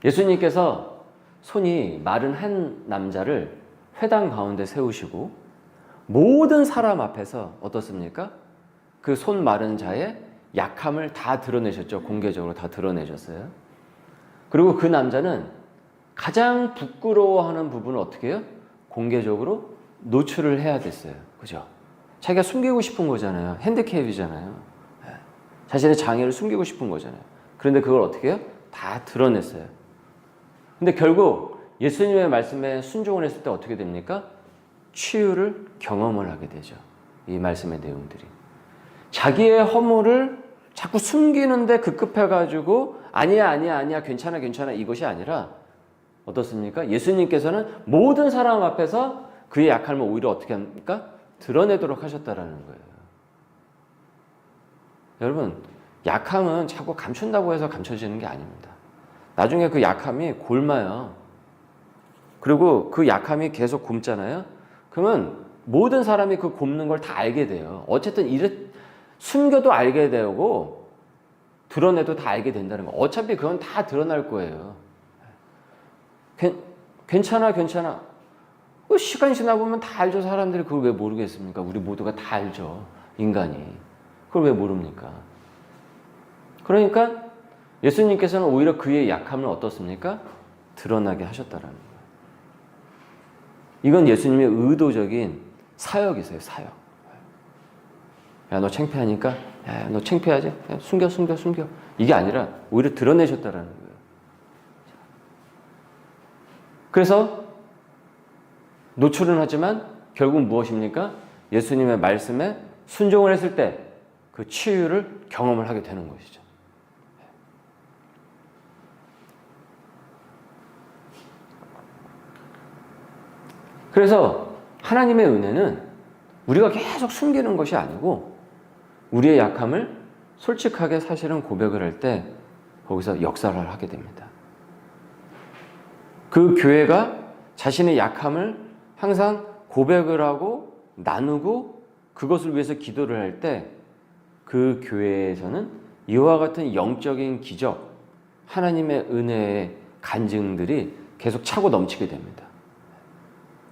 Speaker 1: 예수님께서 손이 마른 한 남자를 회당 가운데 세우시고 모든 사람 앞에서 어떻습니까? 그 손 마른 자의 약함을 다 드러내셨죠. 공개적으로 다 드러내셨어요. 그리고 그 남자는 가장 부끄러워하는 부분을 어떻게 해요? 공개적으로 노출을 해야 됐어요. 그죠? 자기가 숨기고 싶은 거잖아요. 핸디캡이잖아요. 자신의 장애를 숨기고 싶은 거잖아요. 그런데 그걸 어떻게 해요? 다 드러냈어요. 근데 결국 예수님의 말씀에 순종을 했을 때 어떻게 됩니까? 치유를 경험을 하게 되죠. 이 말씀의 내용들이. 자기의 허물을 자꾸 숨기는데 급급해가지고 아니야 괜찮아 이것이 아니라 어떻습니까? 예수님께서는 모든 사람 앞에서 그의 약함을 오히려 어떻게 합니까? 드러내도록 하셨다라는 거예요. 여러분, 약함은 자꾸 감춘다고 해서 감춰지는 게 아닙니다. 나중에 그 약함이 곪아요. 그리고 그 약함이 계속 곪잖아요. 그러면 모든 사람이 그 곪는 걸 다 알게 돼요. 어쨌든 숨겨도 알게 되고 드러내도 다 알게 된다는 거. 어차피 그건 다 드러날 거예요. 괜찮아. 시간이 지나보면 다 알죠. 사람들이 그걸 왜 모르겠습니까? 우리 모두가 다 알죠. 인간이. 그걸 왜 모릅니까? 그러니까 예수님께서는 오히려 그의 약함을 어떻습니까? 드러나게 하셨다라는 거예요. 이건 예수님의 의도적인 사역이세요. 사역. 야, 너 창피하니까? 야, 너 창피하지? 야, 숨겨. 이게 아니라 오히려 드러내셨다라는 거예요. 그래서 노출은 하지만 결국 무엇입니까? 예수님의 말씀에 순종을 했을 때 그 치유를 경험을 하게 되는 것이죠. 그래서 하나님의 은혜는 우리가 계속 숨기는 것이 아니고 우리의 약함을 솔직하게 사실은 고백을 할 때 거기서 역사를 하게 됩니다. 그 교회가 자신의 약함을 항상 고백을 하고 나누고 그것을 위해서 기도를 할 때 그 교회에서는 이와 같은 영적인 기적, 하나님의 은혜의 간증들이 계속 차고 넘치게 됩니다.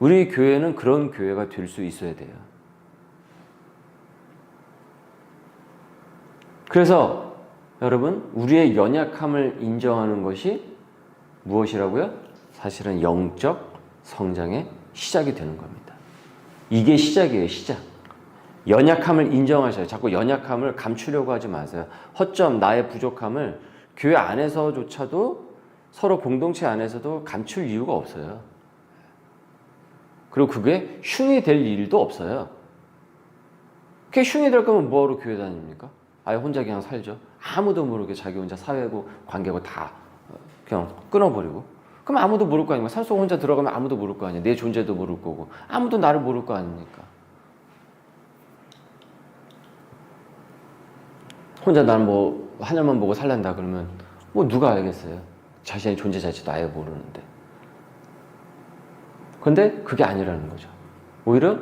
Speaker 1: 우리 교회는 그런 교회가 될 수 있어야 돼요. 그래서 여러분, 우리의 연약함을 인정하는 것이 무엇이라고요? 사실은 영적 성장의 시작이 되는 겁니다. 이게 시작이에요, 시작. 연약함을 인정하셔요. 자꾸 연약함을 감추려고 하지 마세요. 허점, 나의 부족함을 교회 안에서조차도 서로 공동체 안에서도 감출 이유가 없어요. 그리고 그게 흉이 될 일도 없어요. 그게 흉이 될 거면 뭐하러 교회 다닙니까? 아예 혼자 그냥 살죠. 아무도 모르게 자기 혼자 사회고 관계고 다 그냥 끊어버리고. 그럼 아무도 모를 거 아닙니까? 산속 혼자 들어가면 아무도 모를 거 아니에요. 내 존재도 모를 거고. 아무도 나를 모를 거 아닙니까? 혼자 나는 뭐 하늘만 보고 살란다 그러면 뭐 누가 알겠어요? 자신의 존재 자체도 아예 모르는데. 근데 그게 아니라는 거죠. 오히려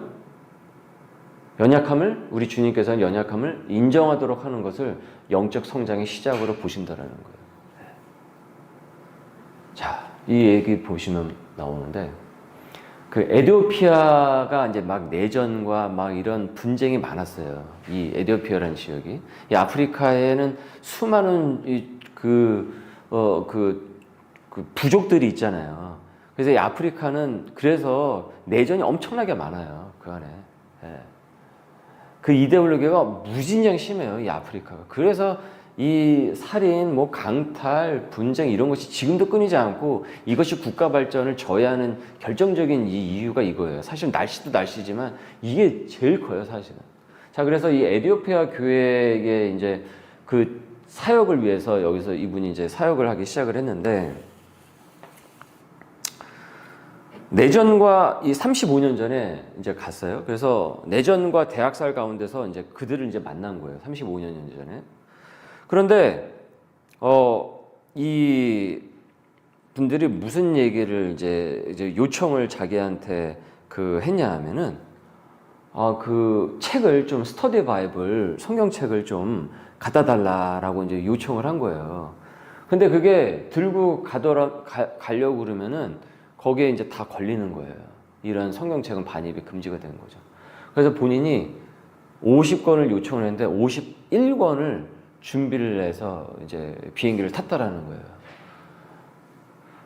Speaker 1: 연약함을, 우리 주님께서는 연약함을 인정하도록 하는 것을 영적 성장의 시작으로 보신다라는 거예요. 자, 이 얘기 보시면 나오는데, 그 에티오피아가 이제 막 내전과 막 이런 분쟁이 많았어요. 이 에티오피아라는 지역이. 이 아프리카에는 수많은 그 부족들이 있잖아요. 그래서 이 아프리카는 그래서 내전이 엄청나게 많아요. 그 안에. 예. 그 이데올로기가 무진장 심해요. 이 아프리카가. 그래서 이 살인, 뭐 강탈, 분쟁 이런 것이 지금도 끊이지 않고 이것이 국가 발전을 저해하는 결정적인 이 이유가 이거예요. 사실 날씨도 날씨지만 이게 제일 커요, 사실은. 자, 그래서 이 에티오피아 교회에 이제 그 사역을 위해서 여기서 이분이 이제 사역을 하기 시작을 했는데, 내전과 이 35년 전에 이제 갔어요. 그래서 내전과 대학살 가운데서 이제 그들을 이제 만난 거예요. 35년 전에. 그런데 이 분들이 무슨 얘기를 이제 요청을 자기한테 했냐 하면은 그 책을 좀 스터디 바이블 성경책을 좀 갖다 달라라고 이제 요청을 한 거예요. 근데 그게 들고 가려고 그러면은 거기에 이제 다 걸리는 거예요. 이런 성경책은 반입이 금지가 되는 거죠. 그래서 본인이 50권을 요청을 했는데 51권을 준비를 해서 이제 비행기를 탔다라는 거예요.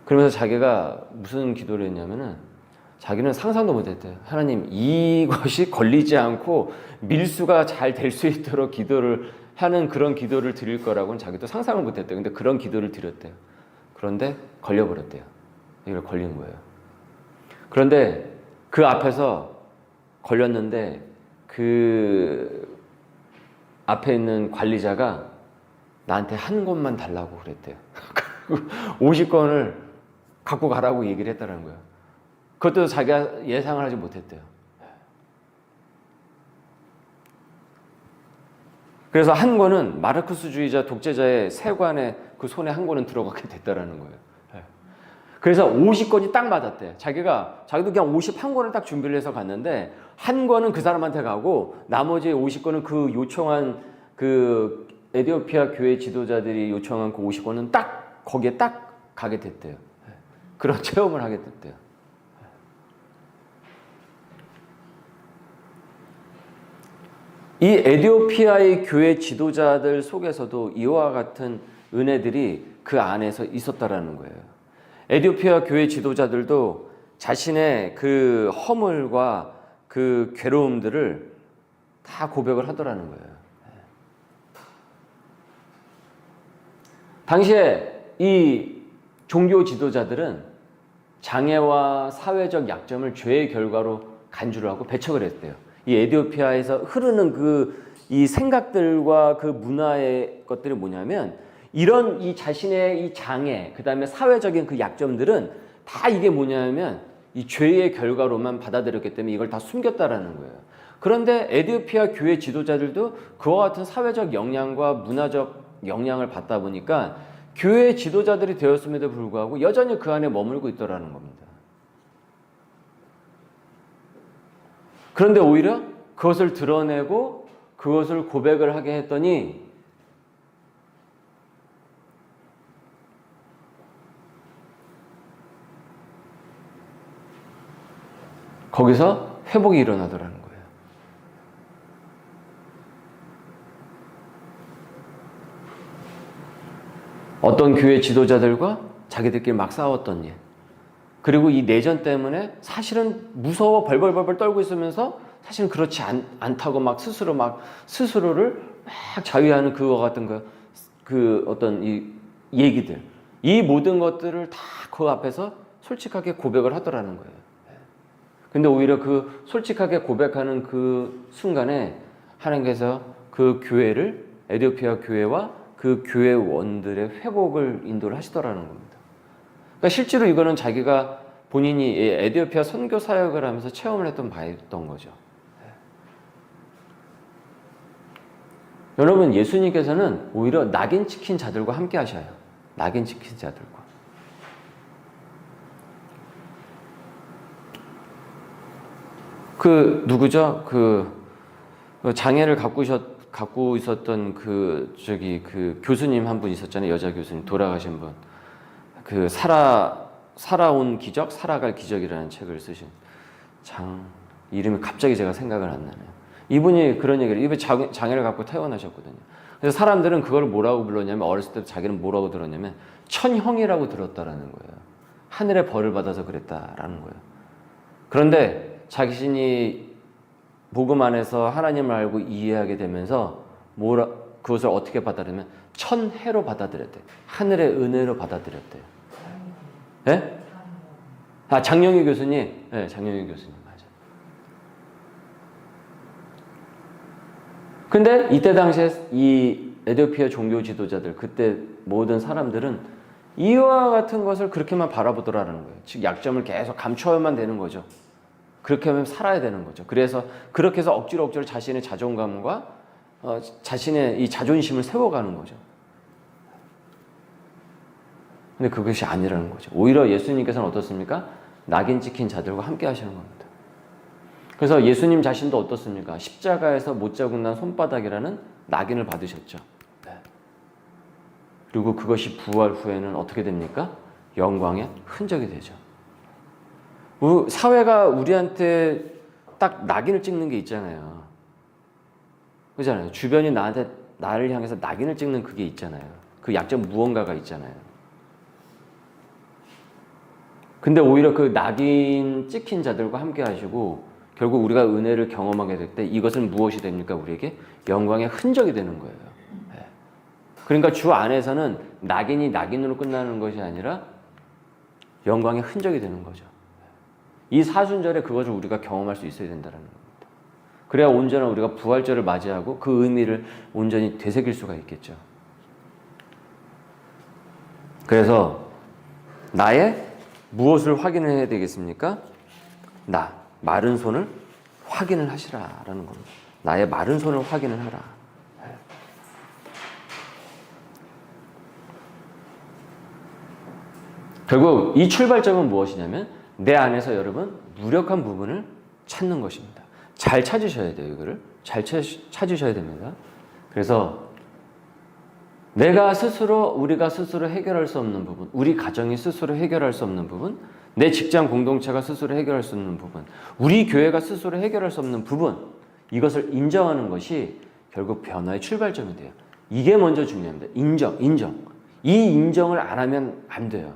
Speaker 1: 그러면서 자기가 무슨 기도를 했냐면은 자기는 상상도 못했대요. 하나님, 이것이 걸리지 않고 밀수가 잘 될 수 있도록 기도를 하는 그런 기도를 드릴 거라고는 자기도 상상을 못했대요. 근데 그런 기도를 드렸대요. 그런데 걸려버렸대요. 이걸 걸린 거예요. 그런데 그 앞에서 걸렸는데 그 앞에 있는 관리자가 나한테 한 권만 달라고 그랬대요. 50권을 갖고 가라고 얘기를 했다는 거예요. 그것도 자기가 예상을 하지 못했대요. 그래서 한 권은 마르크스주의자 독재자의 세관에 그 손에 한 권은 들어가게 됐다라는 거예요. 그래서 50권이 딱 맞았대요. 자기도 그냥 51권을 딱 준비를 해서 갔는데 한 권은 그 사람한테 가고 나머지 50권은 그 요청한 그 에티오피아 교회 지도자들이 요청한 그 50권은 딱 거기에 딱 가게 됐대요. 그런 체험을 하게 됐대요. 이 에티오피아의 교회 지도자들 속에서도 이와 같은 은혜들이 그 안에서 있었다라는 거예요. 에티오피아 교회 지도자들도 자신의 그 허물과 그 괴로움들을 다 고백을 하더라는 거예요. 당시에 이 종교 지도자들은 장애와 사회적 약점을 죄의 결과로 간주를 하고 배척을 했대요. 이 에티오피아에서 흐르는 이 생각들과 그 문화의 것들이 뭐냐면 이런 이 자신의 이 장애, 그 다음에 사회적인 그 약점들은 다 이게 뭐냐면 이 죄의 결과로만 받아들였기 때문에 이걸 다 숨겼다라는 거예요. 그런데 에티오피아 교회 지도자들도 그와 같은 사회적 영향과 문화적 영향을 받다 보니까 교회 지도자들이 되었음에도 불구하고 여전히 그 안에 머물고 있더라는 겁니다. 그런데 오히려 그것을 드러내고 그것을 고백을 하게 했더니 거기서 회복이 일어나더라는 거예요. 어떤 교회 지도자들과 자기들끼리 막 싸웠던 일. 그리고 이 내전 때문에 사실은 무서워 벌벌벌벌 떨고 있으면서 사실은 그렇지 않다고 막 스스로를 막 자위하는 그와 같은 그 어떤 이 얘기들. 이 모든 것들을 다 그 앞에서 솔직하게 고백을 하더라는 거예요. 근데 오히려 그 솔직하게 고백하는 그 순간에 하나님께서 그 교회를, 에디오피아 교회와 그 교회원들의 회복을 인도를 하시더라는 겁니다. 그러니까 실제로 이거는 자기가 본인이 에디오피아 선교 사역을 하면서 체험을 했던 바였던 거죠. 여러분, 예수님께서는 오히려 낙인 찍힌 자들과 함께 하셔요. 낙인 찍힌 자들과. 그 누구죠? 그 장애를 갖고 있었던 그 교수님 한 분 있었잖아요. 여자 교수님, 돌아가신 분. 그 살아온 기적, 살아갈 기적이라는 책을 쓰신 이름이 갑자기 제가 생각을 안 나네요. 이분이 그런 얘기를, 이분이 장애를 갖고 태어나셨거든요. 그래서 사람들은 그걸 뭐라고 불렀냐면, 어렸을 때 자기는 뭐라고 들었냐면 천형이라고 들었다라는 거예요. 하늘의 벌을 받아서 그랬다라는 거예요. 그런데 자신이 복음 안에서 하나님을 알고 이해하게 되면서 그것을 어떻게 받아들이면 천혜로 받아들였대요. 하늘의 은혜로 받아들였대요. 네? 장영희 교수님. 네, 장영희 교수님. 맞아요. 근데 이때 당시에 이 에디오피아 종교 지도자들, 그때 모든 사람들은 이와 같은 것을 그렇게만 바라보더라는 거예요. 즉, 약점을 계속 감춰야만 되는 거죠. 그렇게 하면 살아야 되는 거죠. 그래서 그렇게 해서 억지로 자신의 자존감과 자신의 이 자존심을 세워가는 거죠. 근데 그것이 아니라는 거죠. 오히려 예수님께서는 어떻습니까? 낙인 찍힌 자들과 함께 하시는 겁니다. 그래서 예수님 자신도 어떻습니까? 십자가에서 못 자국난 손바닥이라는 낙인을 받으셨죠. 그리고 그것이 부활 후에는 어떻게 됩니까? 영광의 흔적이 되죠. 사회가 우리한테 딱 낙인을 찍는 게 있잖아요. 그렇잖아요. 주변이 나를 향해서 낙인을 찍는 그게 있잖아요. 그 약점 무언가가 있잖아요. 근데 오히려 그 낙인 찍힌 자들과 함께 하시고 결국 우리가 은혜를 경험하게 될 때 이것은 무엇이 됩니까? 우리에게 영광의 흔적이 되는 거예요. 그러니까 주 안에서는 낙인이 낙인으로 끝나는 것이 아니라 영광의 흔적이 되는 거죠. 이 사순절에 그것을 우리가 경험할 수 있어야 된다는 겁니다. 그래야 온전한 우리가 부활절을 맞이하고 그 의미를 온전히 되새길 수가 있겠죠. 그래서 나의 무엇을 확인을 해야 되겠습니까? 마른 손을 확인을 하시라라는 겁니다. 나의 마른 손을 확인을 하라. 결국 이 출발점은 무엇이냐면 내 안에서 여러분 무력한 부분을 찾는 것입니다. 잘 찾으셔야 돼요. 이거를 잘 찾으셔야 됩니다. 그래서 우리가 스스로 해결할 수 없는 부분, 우리 가정이 스스로 해결할 수 없는 부분, 내 직장 공동체가 스스로 해결할 수 없는 부분, 우리 교회가 스스로 해결할 수 없는 부분, 이것을 인정하는 것이 결국 변화의 출발점이 돼요. 이게 먼저 중요합니다. 인정. 이 인정을 안 하면 안 돼요.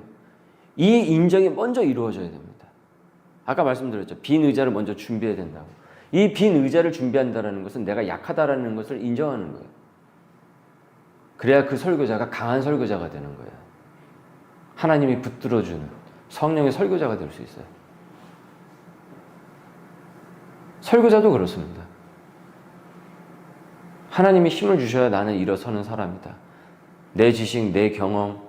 Speaker 1: 이 인정이 먼저 이루어져야 됩니다. 아까 말씀드렸죠. 빈 의자를 먼저 준비해야 된다고. 이 빈 의자를 준비한다는 것은 내가 약하다라는 것을 인정하는 거예요. 그래야 그 설교자가 강한 설교자가 되는 거예요. 하나님이 붙들어주는 성령의 설교자가 될 수 있어요. 설교자도 그렇습니다. 하나님이 힘을 주셔야 나는 일어서는 사람이다. 내 지식, 내 경험,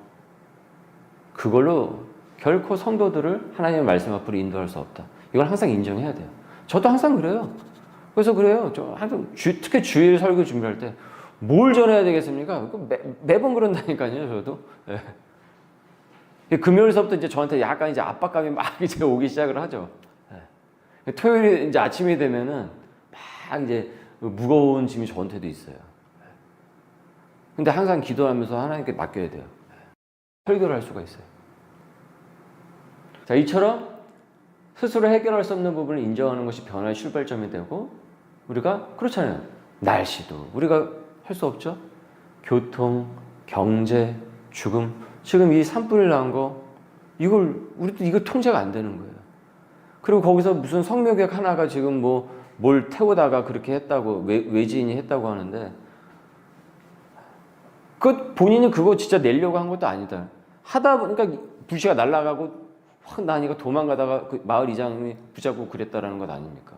Speaker 1: 그걸로 결코 성도들을 하나님의 말씀 앞으로 인도할 수 없다. 이걸 항상 인정해야 돼요. 저도 항상 그래요. 그래서 그래요. 저 항상 특히 주일 설교 준비할 때 뭘 전해야 되겠습니까? 매번 그런다니까요, 저도. 네. 금요일서부터 이제 저한테 약간 이제 압박감이 막 이제 오기 시작을 하죠. 네. 토요일 이제 아침이 되면은 막 이제 무거운 짐이 저한테도 있어요. 근데 항상 기도하면서 하나님께 맡겨야 돼요. 설교를 할 수가 있어요. 자, 이처럼 스스로 해결할 수 없는 부분을 인정하는 것이 변화의 출발점이 되고, 우리가 그렇잖아요. 날씨도 우리가 할 수 없죠. 교통, 경제, 죽음. 지금 이 산불이 난 거, 우리도 이거 통제가 안 되는 거예요. 그리고 거기서 무슨 성묘객 하나가 지금 뭘 태우다가 그렇게 했다고, 외지인이 했다고 하는데, 본인이 그거 진짜 내려고 한 것도 아니다. 하다 보니까 불씨가 날아가고 확 나니까 도망가다가 그 마을 이장이 붙잡고 그랬다라는 것 아닙니까?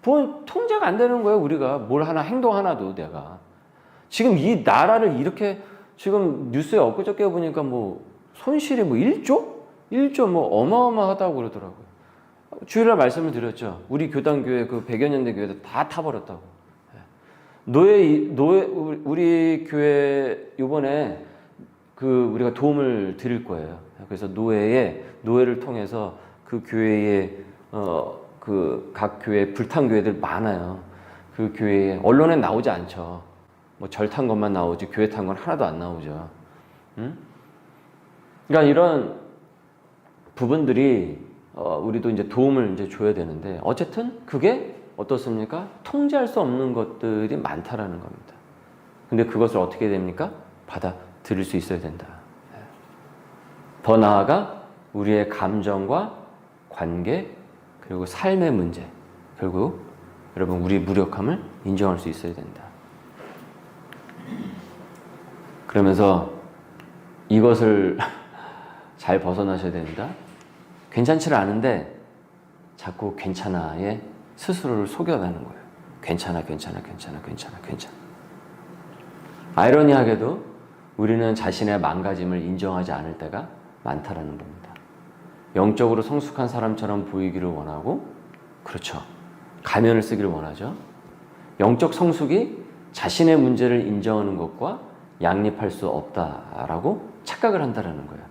Speaker 1: 통제가 안 되는 거예요, 우리가. 뭘 하나, 행동 하나도 내가. 지금 이 나라를 이렇게 지금 뉴스에 엊그저께 보니까 손실이 1조? 1조 어마어마하다고 그러더라고요. 주일날 말씀을 드렸죠. 우리 교단교회 그 100여 년대 교회들 다 타버렸다고. 우리 교회 요번에 우리가 도움을 드릴 거예요. 그래서 노예를 통해서 그 교회에 각 교회 불탄 교회들 많아요. 그 교회에 언론에 나오지 않죠. 절 탄 것만 나오지 교회 탄 건 하나도 안 나오죠. 응? 그러니까 이런 부분들이 우리도 이제 도움을 이제 줘야 되는데 어쨌든 그게 어떻습니까? 통제할 수 없는 것들이 많다라는 겁니다. 근데 그것을 어떻게 됩니까? 받아들일 수 있어야 된다. 더 나아가 우리의 감정과 관계 그리고 삶의 문제 결국 여러분 우리 무력함을 인정할 수 있어야 된다. 그러면서 이것을 잘 벗어나셔야 된다. 괜찮지를 않은데 자꾸 괜찮아에 스스로를 속여가는 거예요. 괜찮아. 아이러니하게도 우리는 자신의 망가짐을 인정하지 않을 때가 많다라는 겁니다. 영적으로 성숙한 사람처럼 보이기를 원하고, 그렇죠. 가면을 쓰기를 원하죠. 영적 성숙이 자신의 문제를 인정하는 것과 양립할 수 없다라고 착각을 한다라는 거예요.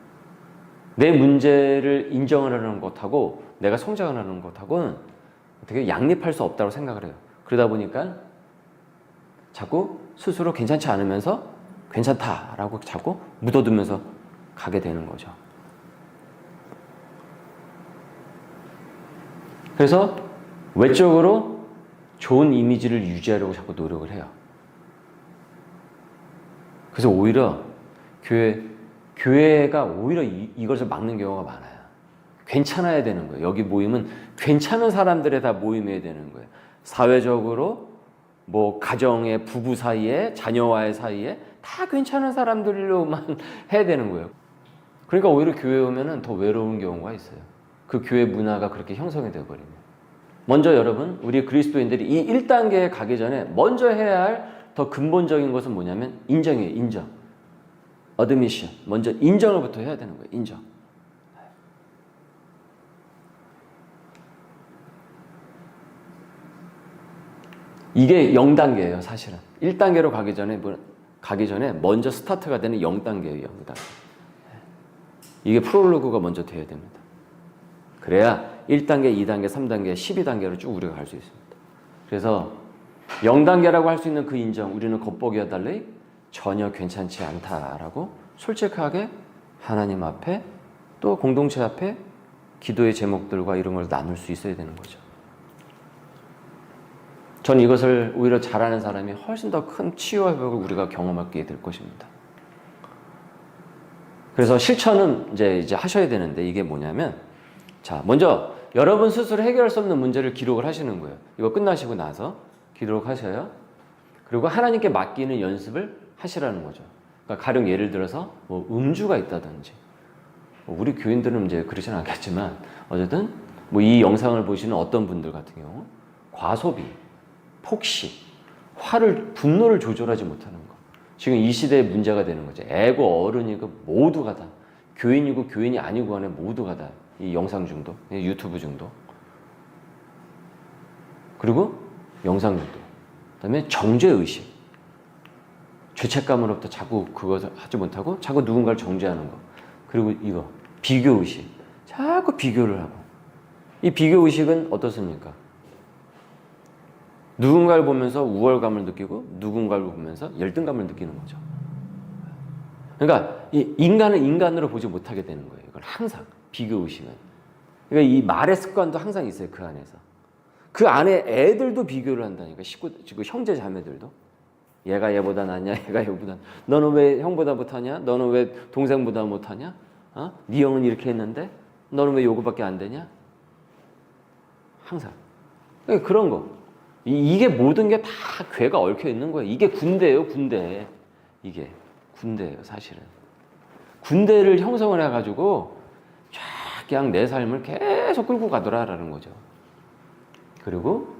Speaker 1: 내 문제를 인정을 하는 것하고 내가 성장을 하는 것하고는 어떻게 양립할 수 없다고 생각을 해요. 그러다 보니까 자꾸 스스로 괜찮지 않으면서 괜찮다라고 자꾸 묻어두면서 가게 되는 거죠. 그래서 외적으로 좋은 이미지를 유지하려고 자꾸 노력을 해요. 그래서 오히려 교회가 오히려 이것을 막는 경우가 많아요. 괜찮아야 되는 거예요. 여기 모임은 괜찮은 사람들에 다 모임해야 되는 거예요. 사회적으로 가정의 부부 사이에 자녀와의 사이에 다 괜찮은 사람들로만 해야 되는 거예요. 그러니까 오히려 교회 오면은 더 외로운 경우가 있어요. 그 교회 문화가 그렇게 형성이 되어버리면. 먼저 여러분 우리 그리스도인들이 이 1단계에 가기 전에 먼저 해야 할 더 근본적인 것은 뭐냐면 인정이에요. 인정. 어드미션. 먼저 인정을부터 해야 되는 거예요. 인정. 이게 0단계예요. 사실은. 1단계로 가기 전에 먼저 스타트가 되는 0단계예요. 0단계. 이게 프롤로그가 먼저 돼야 됩니다. 그래야 1단계, 2단계, 3단계, 12단계로 쭉 우리가 갈 수 있습니다. 그래서 0단계라고 할 수 있는 그 인정, 우리는 겉보기와 달리 전혀 괜찮지 않다라고 솔직하게 하나님 앞에 또 공동체 앞에 기도의 제목들과 이런 걸 나눌 수 있어야 되는 거죠. 전 이것을 오히려 잘하는 사람이 훨씬 더 큰 치유와 회복을 우리가 경험하게 될 것입니다. 그래서 실천은 이제 하셔야 되는데 이게 뭐냐면 자, 먼저 여러분 스스로 해결할 수 없는 문제를 기록을 하시는 거예요. 이거 끝나시고 나서 기록하셔요. 그리고 하나님께 맡기는 연습을 하시라는 거죠. 그러니까 가령 예를 들어서 음주가 있다든지 우리 교인들은 이제 그러지는 않겠지만 어쨌든 이 영상을 보시는 어떤 분들 같은 경우 과소비, 폭식, 분노를 조절하지 못하는 거. 지금 이 시대의 문제가 되는 거죠. 애고 어른이고 모두가 다 교인이고 교인이 아니고 간에 모두가 다 이 영상 중독, 유튜브 중독, 그리고 영상 중독, 그다음에 정죄의식, 죄책감으로부터 자꾸 그것을 하지 못하고 자꾸 누군가를 정죄하는 거, 그리고 이거 비교의식, 자꾸 비교를 하고. 이 비교의식은 어떻습니까? 누군가를 보면서 우월감을 느끼고 누군가를 보면서 열등감을 느끼는 거죠. 그러니까 이 인간은 인간으로 보지 못하게 되는 거예요. 이건 항상 비교의식은. 그러니까 이 말의 습관도 항상 있어요. 그 안에서. 그 안에 애들도 비교를 한다니까. 지금 형제 자매들도. 얘가 얘보다 낫냐? 얘가 얘보다. 너는 왜 형보다 못하냐? 너는 왜 동생보다 못하냐? 네 형은 이렇게 했는데 너는 왜 요거밖에 안 되냐? 항상 그런 거. 이게 모든 게 다 괴가 얽혀 있는 거예요. 이게 군대예요, 군대. 이게 군대예요, 사실은. 군대를 형성을 해가지고 쫙 그냥 내 삶을 계속 끌고 가더라라는 거죠. 그리고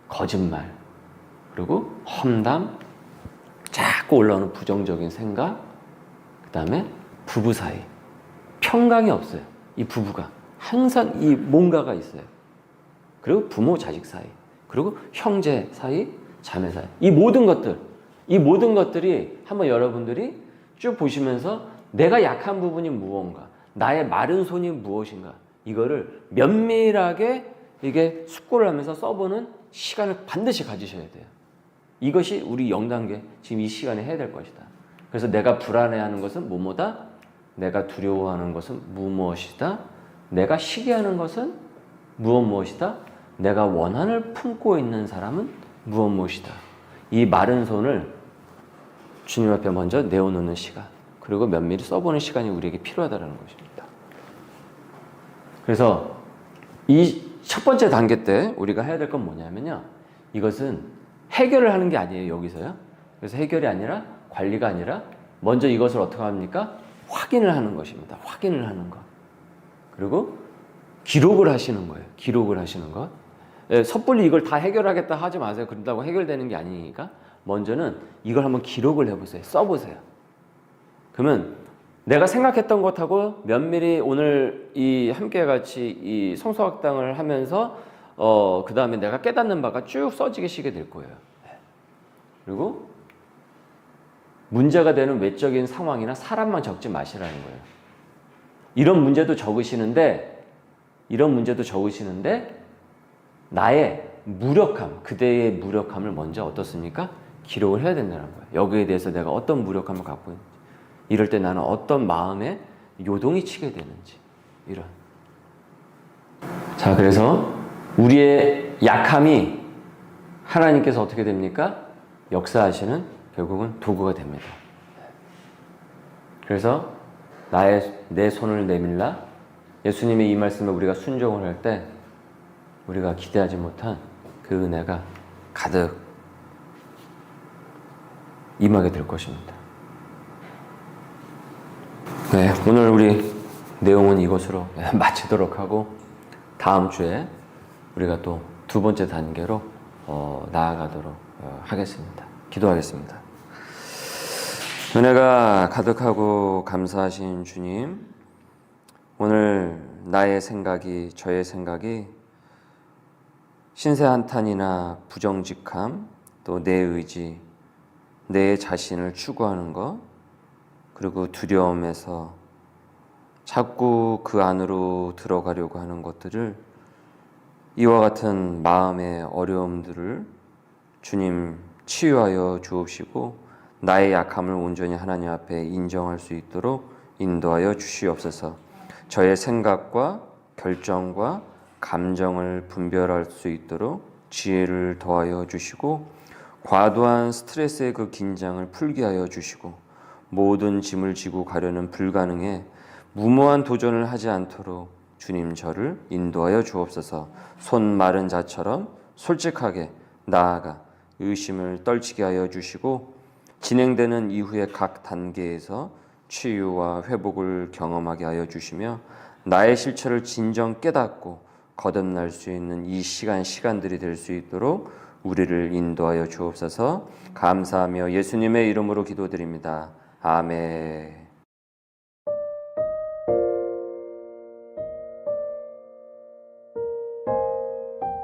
Speaker 1: 거짓말, 그리고 험담, 자꾸 올라오는 부정적인 생각, 그 다음에 부부 사이 평강이 없어요. 이 부부가 항상 이 뭔가가 있어요. 그리고 부모 자식 사이, 그리고 형제 사이, 자매 사이, 이 모든 것들이 한번 여러분들이 쭉 보시면서 내가 약한 부분이 무언가, 나의 마른 손이 무엇인가, 이거를 면밀하게 이게 숙고를 하면서 써보는 시간을 반드시 가지셔야 돼요. 이것이 우리 영단계 지금 이 시간에 해야 될 것이다. 그래서 내가 불안해하는 것은 뭐뭐다? 내가 두려워하는 것은 무엇이다? 내가 시기하는 것은 무엇이다? 내가 원한을 품고 있는 사람은 무엇이다? 이 마른 손을 주님 앞에 먼저 내어놓는 시간, 그리고 면밀히 써보는 시간이 우리에게 필요하다는 것입니다. 그래서 이 첫 번째 단계 때 우리가 해야 될 건 뭐냐면요, 이것은 해결을 하는 게 아니에요, 여기서요. 그래서 해결이 아니라 관리가 아니라 먼저 이것을 어떻게 합니까? 확인을 하는 것입니다. 확인을 하는 것. 그리고 기록을 하시는 거예요. 기록을 하시는 것. 섣불리 이걸 다 해결하겠다 하지 마세요. 그런다고 해결되는 게 아니니까 먼저는 이걸 한번 기록을 해보세요. 써보세요. 그러면 내가 생각했던 것하고 면밀히 오늘 이 함께 같이 이 성서학당을 하면서 그 다음에 내가 깨닫는 바가 쭉 써지게 될 거예요. 그리고 문제가 되는 외적인 상황이나 사람만 적지 마시라는 거예요. 이런 문제도 적으시는데 나의 무력함, 그대의 무력함을 먼저 어떻습니까? 기록을 해야 된다는 거예요. 여기에 대해서 내가 어떤 무력함을 갖고 있는지, 이럴 때 나는 어떤 마음에 요동이 치게 되는지, 이런. 자, 그래서 우리의 약함이 하나님께서 어떻게 됩니까? 역사하시는 결국은 도구가 됩니다. 그래서 내 손을 내밀라, 예수님의 이 말씀에 우리가 순종을 할 때 우리가 기대하지 못한 그 은혜가 가득 임하게 될 것입니다. 네, 오늘 우리 내용은 이것으로 마치도록 하고 다음 주에 우리가 또 두 번째 단계로 나아가도록 하겠습니다. 기도하겠습니다. 은혜가 가득하고 감사하신 주님, 오늘 나의 생각이, 저의 생각이 신세한탄이나 부정직함, 또 내 의지, 내 자신을 추구하는 것, 그리고 두려움에서 자꾸 그 안으로 들어가려고 하는 것들을, 이와 같은 마음의 어려움들을 주님 치유하여 주옵시고 나의 약함을 온전히 하나님 앞에 인정할 수 있도록 인도하여 주시옵소서. 저의 생각과 결정과 감정을 분별할 수 있도록 지혜를 더하여 주시고 과도한 스트레스의 그 긴장을 풀게 하여 주시고 모든 짐을 지고 가려는 불가능에 무모한 도전을 하지 않도록 주님 저를 인도하여 주옵소서. 손 마른 자처럼 솔직하게 나아가 의심을 떨치게 하여 주시고 진행되는 이후의 각 단계에서 치유와 회복을 경험하게 하여 주시며 나의 실체를 진정 깨닫고 거듭날 수 있는 이 시간들이 될 수 있도록 우리를 인도하여 주옵소서. 감사하며 예수님의 이름으로 기도드립니다. 아멘.